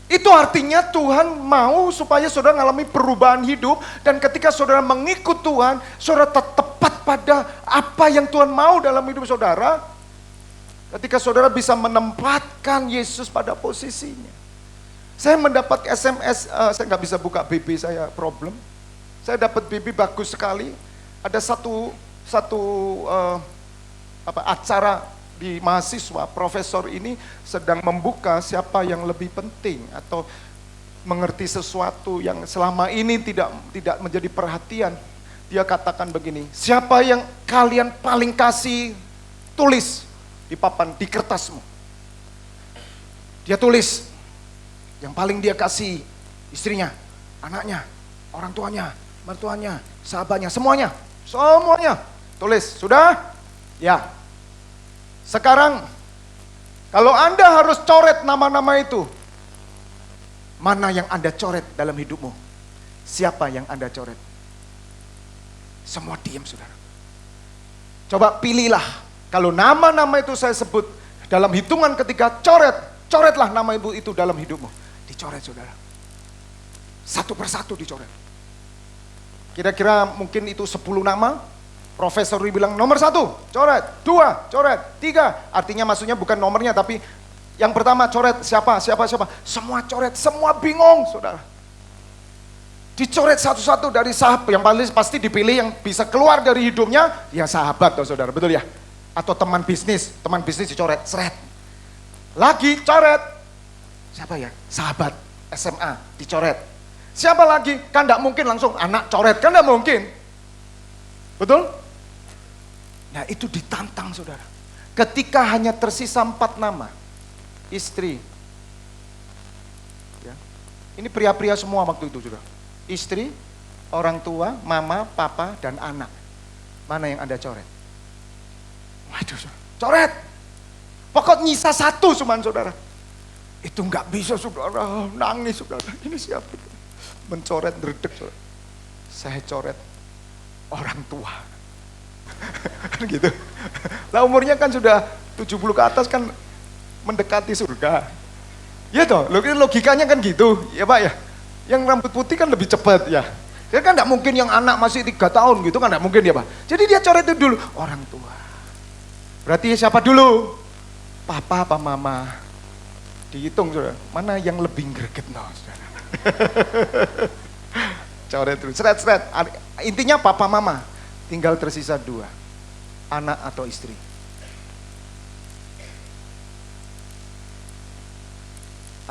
Itu artinya Tuhan mau supaya saudara mengalami perubahan hidup. Dan ketika saudara mengikut Tuhan, saudara tepat pada apa yang Tuhan mau dalam hidup saudara. Ketika saudara bisa menempatkan Yesus pada posisinya. Saya mendapat SMS, saya nggak bisa buka BB saya, problem. Saya dapat BB bagus sekali. Ada satu acara di mahasiswa, profesor ini sedang membuka siapa yang lebih penting atau mengerti sesuatu yang selama ini tidak menjadi perhatian. Dia katakan begini, siapa yang kalian paling kasih, tulis di papan, di kertasmu. Dia tulis, yang paling dia kasih istrinya, anaknya, orang tuanya, mertuanya, sahabatnya, semuanya. Tulis, sudah? Ya. Sekarang, kalau Anda harus coret nama-nama itu, mana yang Anda coret dalam hidupmu? Siapa yang Anda coret? Semua diam, saudara. Coba pilihlah, kalau nama-nama itu saya sebut, dalam hitungan ketiga, coretlah nama ibu itu dalam hidupmu. Dicoret, saudara. Satu persatu dicoret. Kira-kira mungkin itu 10 nama. Profesor bilang nomor 1, coret, 2, coret, 3. Artinya maksudnya bukan nomornya tapi yang pertama coret siapa. Semua coret, semua bingung saudara. Dicoret satu-satu dari sahabat, yang paling pasti dipilih yang bisa keluar dari hidupnya, ya sahabat saudara, betul ya? Atau teman bisnis dicoret, seret. Lagi coret, siapa ya? Sahabat, SMA, dicoret. Siapa lagi? Kan enggak mungkin langsung anak coret, kan enggak mungkin. Betul? Nah itu ditantang saudara. Ketika hanya tersisa 4 nama. Istri. Ya. Ini pria-pria semua waktu itu saudara. Istri, orang tua, mama, papa, dan anak. Mana yang Anda coret? Waduh saudara. Coret. Pokok nyisa 1 cuman saudara. Itu nggak bisa saudara. Nangis saudara. Ini siapa? Mencoret dredeg saudara. Saya coret orang tua. Kan gitu. Lah umurnya kan sudah 70 ke atas kan mendekati surga. Ya toh, logikanya kan gitu, ya Pak ya. Yang rambut putih kan lebih cepat ya. Jadi kan enggak mungkin yang anak masih 3 tahun gitu kan enggak mungkin ya Pak. Jadi dia coret itu dulu, orang tua. Berarti siapa dulu? Papa apa mama? Dihitung saudara, mana yang lebih greget no, saudara. Coret dulu, seret. Intinya papa mama. Tinggal tersisa 2, anak atau istri.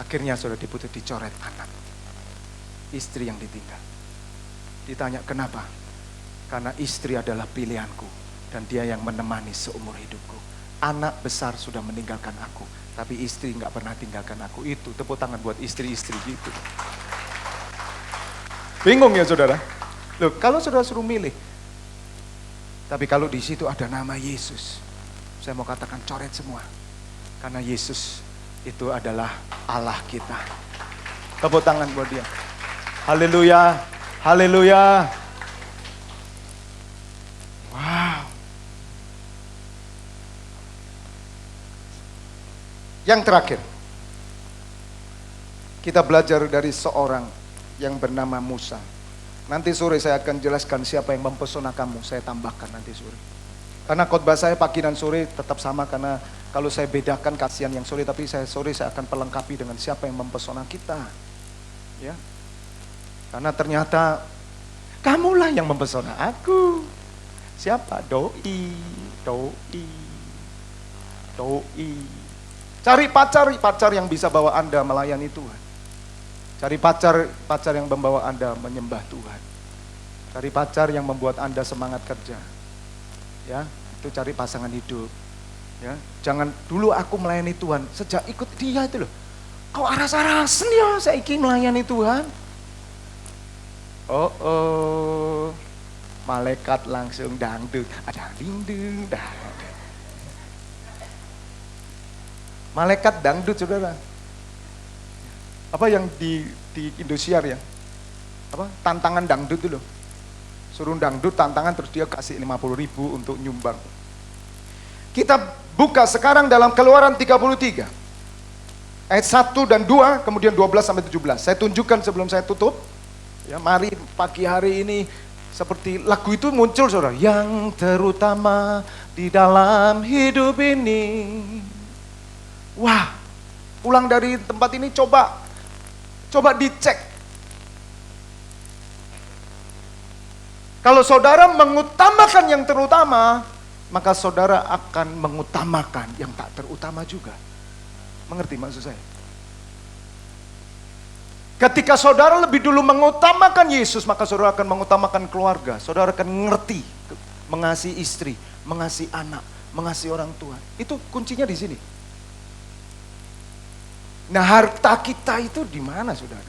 Akhirnya sudah dicoret anak. Istri yang ditinggal. Ditanya kenapa? Karena istri adalah pilihanku. Dan dia yang menemani seumur hidupku. Anak besar sudah meninggalkan aku. Tapi istri gak pernah tinggalkan aku. Itu tepuk tangan buat istri-istri gitu. Bingung ya saudara? Loh kalau saudara suruh milih. Tapi kalau di situ ada nama Yesus, saya mau katakan coret semua. Karena Yesus itu adalah Allah kita. Tepuk tangan buat dia. Haleluya. Haleluya. Wow. Yang terakhir, kita belajar dari seorang yang bernama Musa. Nanti sore saya akan jelaskan siapa yang mempesona kamu, saya tambahkan nanti sore. Karena khotbah saya pagi dan sore tetap sama, karena kalau saya bedakan kasihan yang sore, tapi sore saya akan pelengkapi dengan siapa yang mempesona kita. Ya. Karena ternyata kamulah yang mempesona aku. Siapa? Doi. Cari pacar yang bisa bawa Anda melayani Tuhan. Cari pacar yang membawa Anda menyembah Tuhan. Cari pacar yang membuat Anda semangat kerja. Ya, itu cari pasangan hidup. Ya, jangan dulu aku melayani Tuhan, sejak ikut dia itu loh. Kau aras-arasen ya saya ingin melayani Tuhan. Oh, malaikat langsung dangdut, ada ding-ding, malaikat dangdut, saudara. Apa yang di Indosiar ya? Apa? Tantangan dangdut itu loh. Suruh dangdut tantangan, terus dia kasih 50.000 untuk nyumbang. Kita buka sekarang dalam Keluaran 33. Ayat 1 dan 2, kemudian 12 sampai 17. Saya tunjukkan sebelum saya tutup. Ya, mari pagi hari ini seperti lagu itu muncul, saudara. Yang terutama di dalam hidup ini. Wah, pulang dari tempat ini coba dicek. Kalau saudara mengutamakan yang terutama, maka saudara akan mengutamakan yang tak terutama juga. Mengerti maksud saya? Ketika saudara lebih dulu mengutamakan Yesus, maka saudara akan mengutamakan keluarga. Saudara akan ngerti mengasihi istri, mengasihi anak, mengasihi orang tua. Itu kuncinya di sini. Nah, harta kita itu di mana, saudara?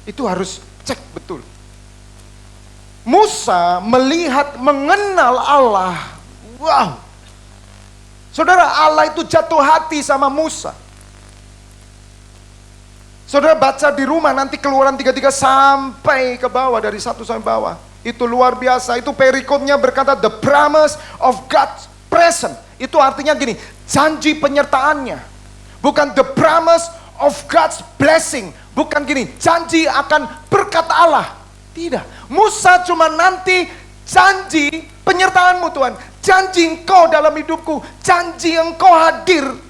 Itu harus cek betul. Musa melihat, mengenal Allah. Wow. Saudara, Allah itu jatuh hati sama Musa. Saudara baca di rumah nanti Keluaran 33 sampai ke bawah, dari 1 sampai bawah. Itu luar biasa. Itu perikopnya berkata the promise of God's presence. Itu artinya gini, janji penyertaannya. Bukan the promise of God's blessing. Bukan gini, janji akan berkat Allah. Tidak. Musa cuma nanti janji penyertaanmu Tuhan. Janji engkau dalam hidupku. Janji engkau hadir.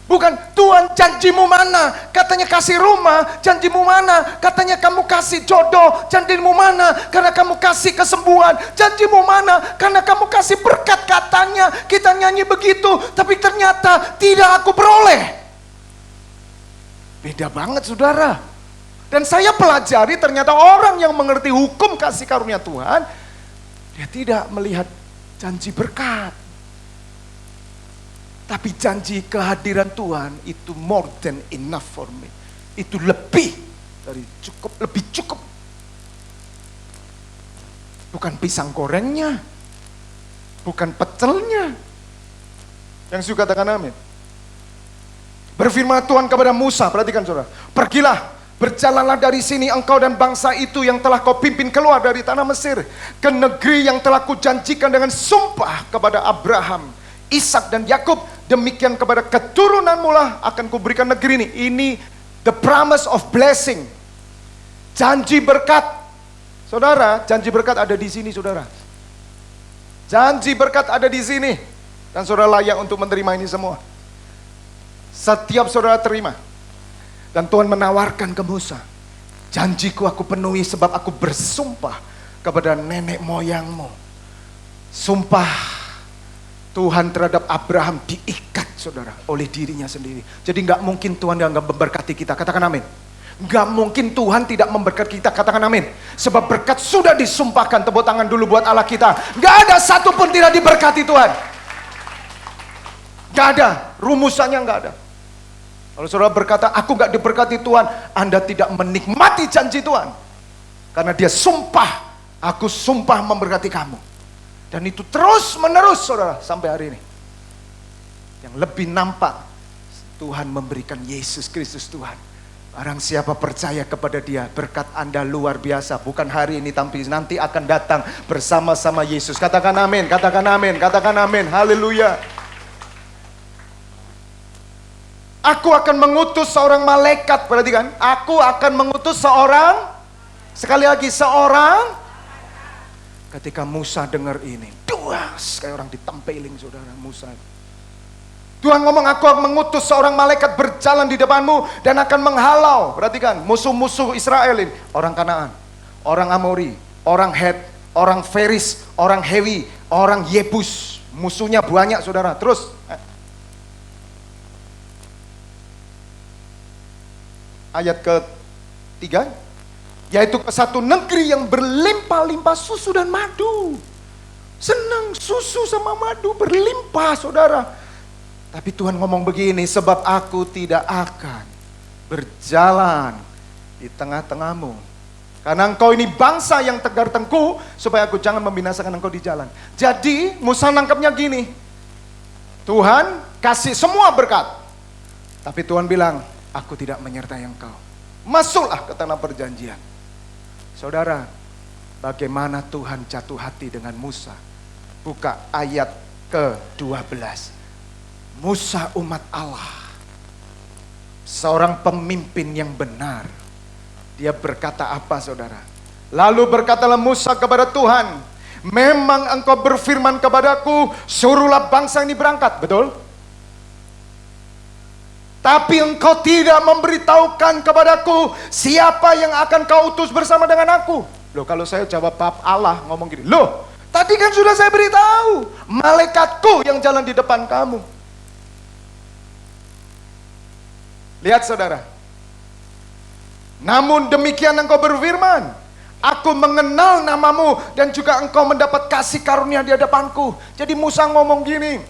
Bukan Tuhan janjimu mana? Katanya kasih rumah. Janjimu mana? Katanya kamu kasih jodoh. Janjimu mana? Karena kamu kasih kesembuhan. Janjimu mana? Karena kamu kasih berkat. Katanya kita nyanyi begitu. Tapi ternyata tidak aku peroleh. Beda banget, saudara. Dan saya pelajari ternyata orang yang mengerti hukum kasih karunia Tuhan, dia tidak melihat janji berkat. Tapi janji kehadiran Tuhan itu more than enough for me. Itu lebih dari cukup, lebih cukup. Bukan pisang gorengnya, bukan pecelnya. Yang suka katakan amin. Berfirman Tuhan kepada Musa, perhatikan saudara. Pergilah, berjalanlah dari sini engkau dan bangsa itu yang telah kau pimpin keluar dari tanah Mesir, ke negeri yang telah kujanjikan dengan sumpah kepada Abraham, Ishak dan Yakub. Demikian kepada keturunanmu lah akan kuberikan negeri ini. Ini the promise of blessing. Janji berkat. Saudara, janji berkat ada di sini, saudara. Janji berkat ada di sini. Dan saudara layak untuk menerima ini semua. Setiap saudara terima. Dan Tuhan menawarkan ke Musa, janjiku aku penuhi sebab aku bersumpah kepada nenek moyangmu. Sumpah Tuhan terhadap Abraham diikat, saudara, oleh dirinya sendiri. Jadi gak mungkin Tuhan yang gak memberkati kita. Katakan amin. Gak mungkin Tuhan tidak memberkati kita. Katakan amin. Sebab berkat sudah disumpahkan. Tepuk tangan dulu buat Allah kita. Gak ada satupun tidak diberkati Tuhan. Gak ada. Rumusannya gak ada. Kalau saudara berkata, aku gak diberkati Tuhan, Anda tidak menikmati janji Tuhan. Karena dia sumpah, aku sumpah memberkati kamu. Dan itu terus menerus, saudara, sampai hari ini. Yang lebih nampak, Tuhan memberikan Yesus Kristus Tuhan. Barang siapa percaya kepada dia, berkat Anda luar biasa. Bukan hari ini, tapi nanti akan datang bersama-sama Yesus. Katakan amin, katakan amin, katakan amin. Haleluya. Aku akan mengutus seorang malaikat, perhatikan. Aku akan mengutus seorang, sekali lagi, seorang. Ketika Musa dengar ini, duas, kayak orang ditempeling, saudara Musa. Tuhan ngomong, aku akan mengutus seorang malaikat berjalan di depanmu dan akan menghalau. Perhatikan, musuh-musuh Israel ini. Orang Kanaan, orang Amori, orang Het, orang Feris, orang Hewi, orang Yebus. Musuhnya banyak, saudara. Terus. Ayat ke-3. Yaitu ke satu negeri yang berlimpah-limpah susu dan madu. Senang susu sama madu berlimpah, saudara. Tapi Tuhan ngomong begini, sebab aku tidak akan berjalan di tengah-tengahmu. Karena engkau ini bangsa yang tegar tengku, supaya aku jangan membinasakan engkau di jalan. Jadi Musa nangkapnya gini, Tuhan kasih semua berkat. Tapi Tuhan bilang, aku tidak menyertai engkau. Masuklah ke tanah perjanjian. Saudara, bagaimana Tuhan jatuh hati dengan Musa? Buka ayat ke-12. Musa umat Allah, seorang pemimpin yang benar. Dia berkata apa, saudara? Lalu berkatalah Musa kepada Tuhan, memang engkau berfirman kepadaku, suruhlah bangsa ini berangkat, betul? Tapi engkau tidak memberitahukan kepadaku siapa yang akan kau utus bersama dengan aku. Loh, kalau saya jawab bab Allah ngomong gini, loh, tadi kan sudah saya beritahu, malaikatku yang jalan di depan kamu. Lihat, saudara. Namun demikian engkau berfirman, aku mengenal namamu dan juga engkau mendapat kasih karunia di hadapanku. Jadi Musa ngomong gini,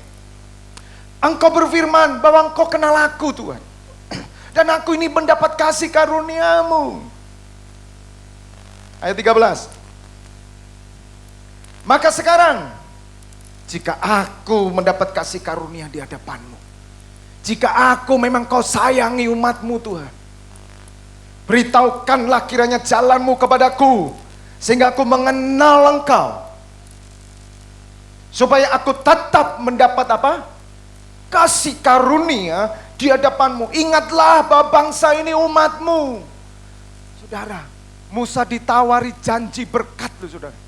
engkau berfirman bahwa engkau kenal aku, Tuhan. Dan aku ini mendapat kasih karuniamu. Ayat 13. Maka sekarang, jika aku mendapat kasih karunia di hadapanmu, jika aku memang kau sayangi umatmu, Tuhan, beritahukanlah kiranya jalanmu kepadaku, sehingga aku mengenal engkau, supaya aku tetap mendapat apa? Kasih karunia di hadapanmu. Ingatlah bahwa bangsa ini umatmu. Saudara, Musa ditawari janji berkat loh, saudara.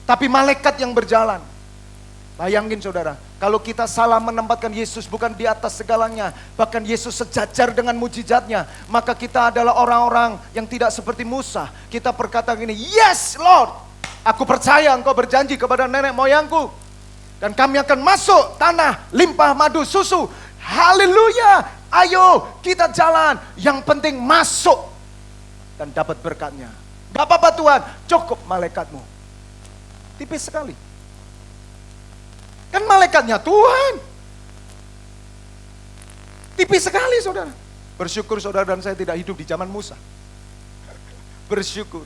Tapi malaikat yang berjalan. Bayangin, saudara, kalau kita salah menempatkan Yesus bukan di atas segalanya, bahkan Yesus sejajar dengan mujizatnya, maka kita adalah orang-orang yang tidak seperti Musa. Kita berkata gini, yes Lord, aku percaya engkau berjanji kepada nenek moyangku, dan kami akan masuk tanah limpah madu susu. Haleluya, ayo kita jalan, yang penting masuk dan dapat berkatnya. Gak apa-apa Tuhan, cukup malaikatmu. Tipis sekali. Kan malaikatnya Tuhan. Tipis sekali, saudara. Bersyukur saudara dan saya tidak hidup di zaman Musa. Bersyukur.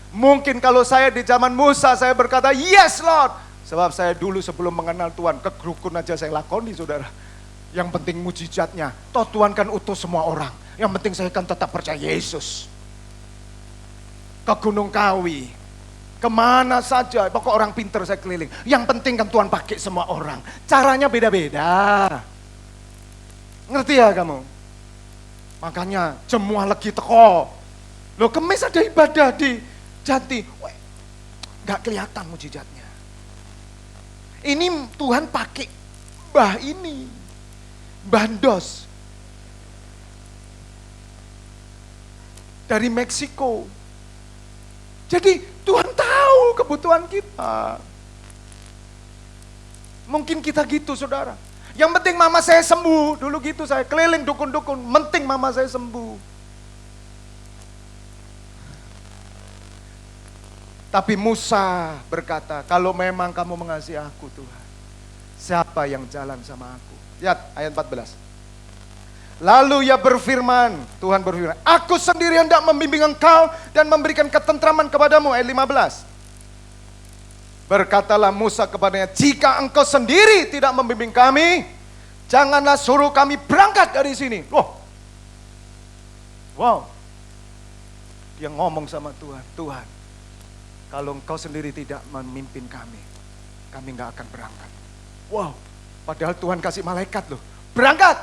Mungkin kalau saya di zaman Musa, saya berkata, yes Lord. Sebab saya dulu sebelum mengenal Tuhan, kegrukun aja saya lakoni, saudara. Yang penting mujizatnya. Toh Tuhan kan utus semua orang. Yang penting saya kan tetap percaya Yesus. Ke Gunung Kawi, kemana saja, pokok orang pinter saya keliling. Yang penting kan Tuhan pakai semua orang. Caranya beda-beda. Ngerti ya kamu? Makanya jemuah lagi teko. Loh, kemis ada ibadah di Jati. Gak kelihatan mujizatnya. Ini Tuhan pakai mbah ini. Bandos. Dari Meksiko. Jadi Tuhan tahu kebutuhan kita. Mungkin kita gitu, saudara. Yang penting mama saya sembuh. Dulu gitu saya keliling dukun-dukun. Penting mama saya sembuh. Tapi Musa berkata, kalau memang kamu mengasihi aku Tuhan, siapa yang jalan sama aku? Lihat ayat 14. Lalu ia berfirman, Tuhan berfirman, aku sendiri hendak membimbing engkau dan memberikan ketentraman kepadamu. Ayat 15. Berkatalah Musa kepadanya, jika engkau sendiri tidak membimbing kami, janganlah suruh kami berangkat dari sini. Loh, Wow. Dia ngomong sama Tuhan, Tuhan, kalau Engkau sendiri tidak memimpin kami nggak akan berangkat. Wow, padahal Tuhan kasih malaikat loh, berangkat.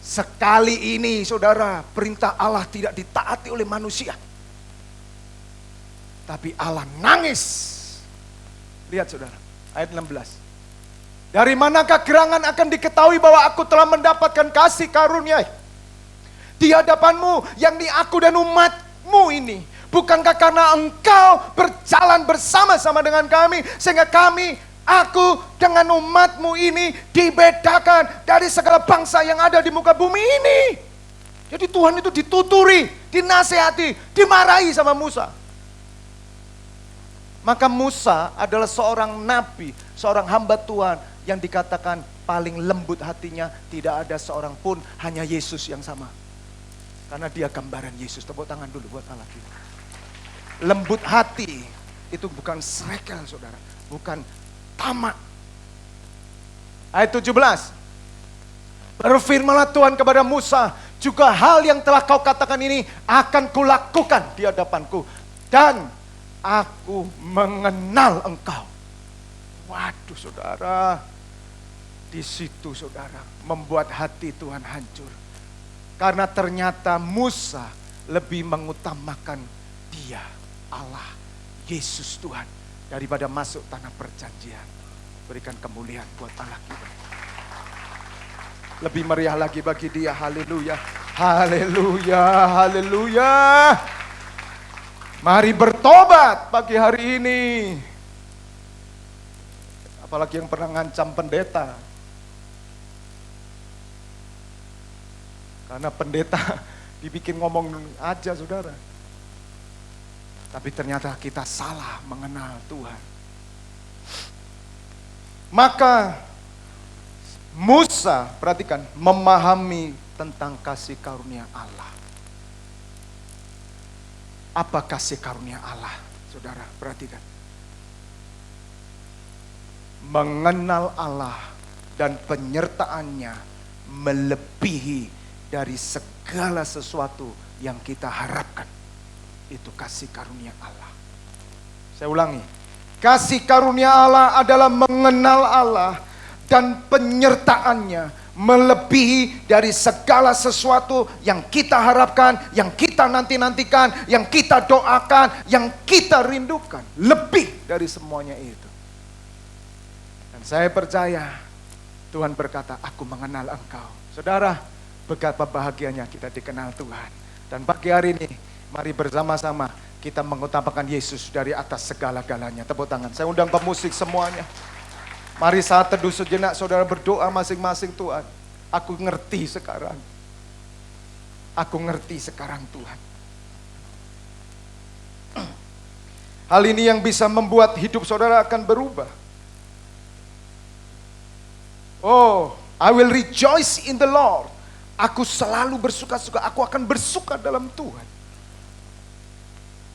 Sekali ini saudara, perintah Allah tidak ditaati oleh manusia. Tapi Allah nangis. Lihat saudara, ayat 16. Dari manakah gerangan akan diketahui bahwa aku telah mendapatkan kasih karunia di hadapanmu, yakni aku dan umatmu ini. Bukankah karena engkau berjalan bersama-sama dengan kami, sehingga aku dengan umatmu ini dibedakan dari segala bangsa yang ada di muka bumi ini. Jadi Tuhan itu dituturi, dinasehati, dimarahi sama Musa. Maka Musa adalah seorang nabi, seorang hamba Tuhan yang dikatakan paling lembut hatinya. Tidak ada seorang pun, hanya Yesus yang sama. Karena dia gambaran Yesus. Tepuk tangan dulu buat Allah kita. Lembut hati itu bukan serekel saudara, bukan tamak. Ayat 17. Berfirmanlah Tuhan kepada Musa, juga hal yang telah kau katakan ini akan kulakukan di hadapanku, dan aku mengenal engkau. Waduh saudara, di situ saudara membuat hati Tuhan hancur. Karena ternyata Musa lebih mengutamakan dia, Allah, Yesus Tuhan, daripada masuk tanah perjanjian. Berikan kemuliaan buat Allah kita. Lebih meriah lagi bagi dia, haleluya, haleluya, haleluya. Mari bertobat pagi hari ini. Apalagi yang pernah ngancam pendeta. Karena pendeta dibikin ngomong aja saudara. Tapi ternyata kita salah mengenal Tuhan. Maka Musa, perhatikan, memahami tentang kasih karunia Allah. Apa kasih karunia Allah? Saudara, perhatikan. Mengenal Allah dan penyertaannya melebihi dari segala sesuatu yang kita harapkan. Itu kasih karunia Allah. Saya ulangi. Kasih karunia Allah adalah mengenal Allah dan penyertaannya melebihi dari segala sesuatu yang kita harapkan, yang kita nanti-nantikan, yang kita doakan, yang kita rindukan. Lebih dari semuanya itu. Dan saya percaya Tuhan berkata, aku mengenal engkau. Saudara, betapa bahagianya kita dikenal Tuhan. Dan pagi hari ini, mari bersama-sama kita mengutamakan Yesus dari atas segala-galanya. Tepuk tangan. Saya undang pemusik semuanya. Mari saat teduh sejenak saudara berdoa masing-masing. Tuhan, aku ngerti sekarang. Aku ngerti sekarang Tuhan. Hal ini yang bisa membuat hidup saudara akan berubah. Oh, I will rejoice in the Lord. Aku selalu bersuka-suka. Aku akan bersuka dalam Tuhan.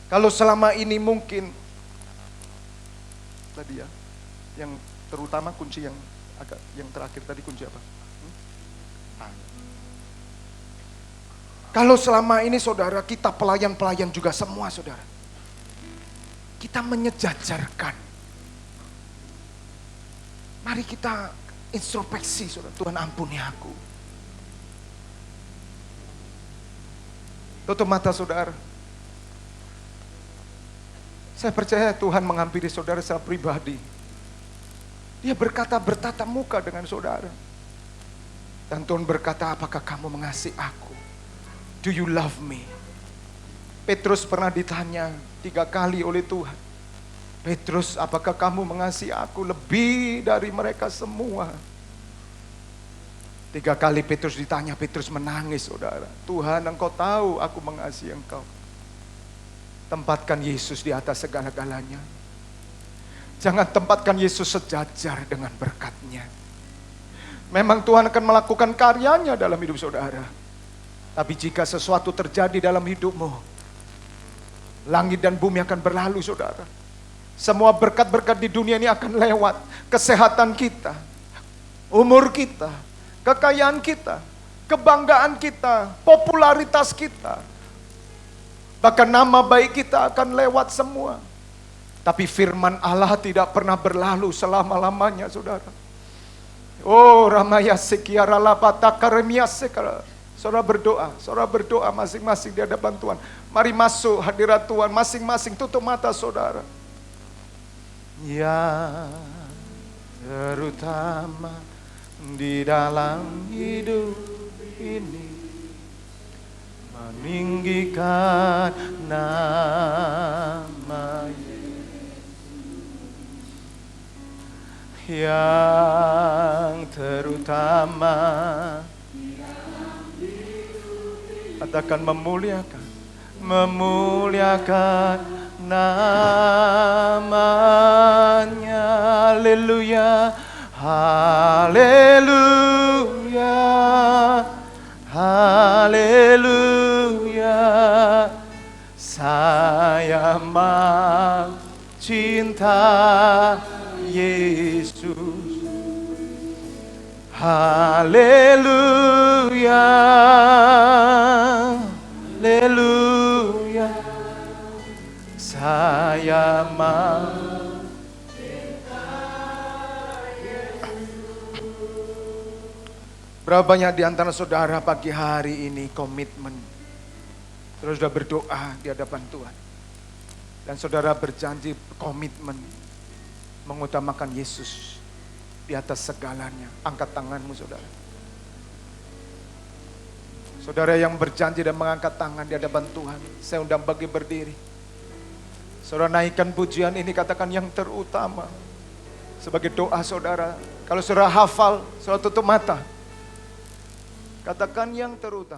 Kalau selama ini mungkin tadi ya, yang terutama kunci yang terakhir tadi kunci apa? Kalau selama ini saudara kita pelayan-pelayan juga semua saudara, kita menyejajarkan. Mari kita introspeksi saudara, Tuhan ampuni aku. Tutup mata saudara. Saya percaya Tuhan mengampiri saudara secara pribadi. Dia berkata bertatap muka dengan saudara. Dan Tuhan berkata, apakah kamu mengasihi aku? Do you love me? Petrus pernah ditanya 3 kali oleh Tuhan. Petrus, apakah kamu mengasihi aku lebih dari mereka semua? 3 kali Petrus ditanya, Petrus menangis saudara. Tuhan, engkau tahu aku mengasihi engkau. Tempatkan Yesus di atas segala-galanya. Jangan tempatkan Yesus sejajar dengan berkat-Nya. Memang Tuhan akan melakukan karyanya dalam hidup saudara. Tapi jika sesuatu terjadi dalam hidupmu, langit dan bumi akan berlalu saudara. Semua berkat-berkat di dunia ini akan lewat. Kesehatan kita, umur kita, kekayaan kita, kebanggaan kita, popularitas kita. Bahkan nama baik kita akan lewat semua. Tapi firman Allah tidak pernah berlalu selama-lamanya, saudara. Oh, Ramaya Sekiara Lapata Karemia Sekara. Saudara berdoa masing-masing di hadapan Tuhan. Mari masuk hadirat Tuhan, masing-masing tutup mata saudara. Yang terutama di dalam hidup ini, meninggikan nama yang terutama, katakan memuliakan namanya. Haleluya, haleluya, haleluya. Saya mau cinta Yesus. Haleluya, haleluya. Saya mau. Berapa banyak di antara saudara pagi hari ini komitmen? Saudara sudah berdoa di hadapan Tuhan. Dan saudara berjanji komitmen mengutamakan Yesus di atas segalanya. Angkat tanganmu saudara. Saudara yang berjanji dan mengangkat tangan di hadapan Tuhan, saya undang bagi berdiri. Saudara naikkan pujian ini, katakan yang terutama. Sebagai doa saudara. Kalau saudara hafal, saudara tutup mata. Katakan yang terutama.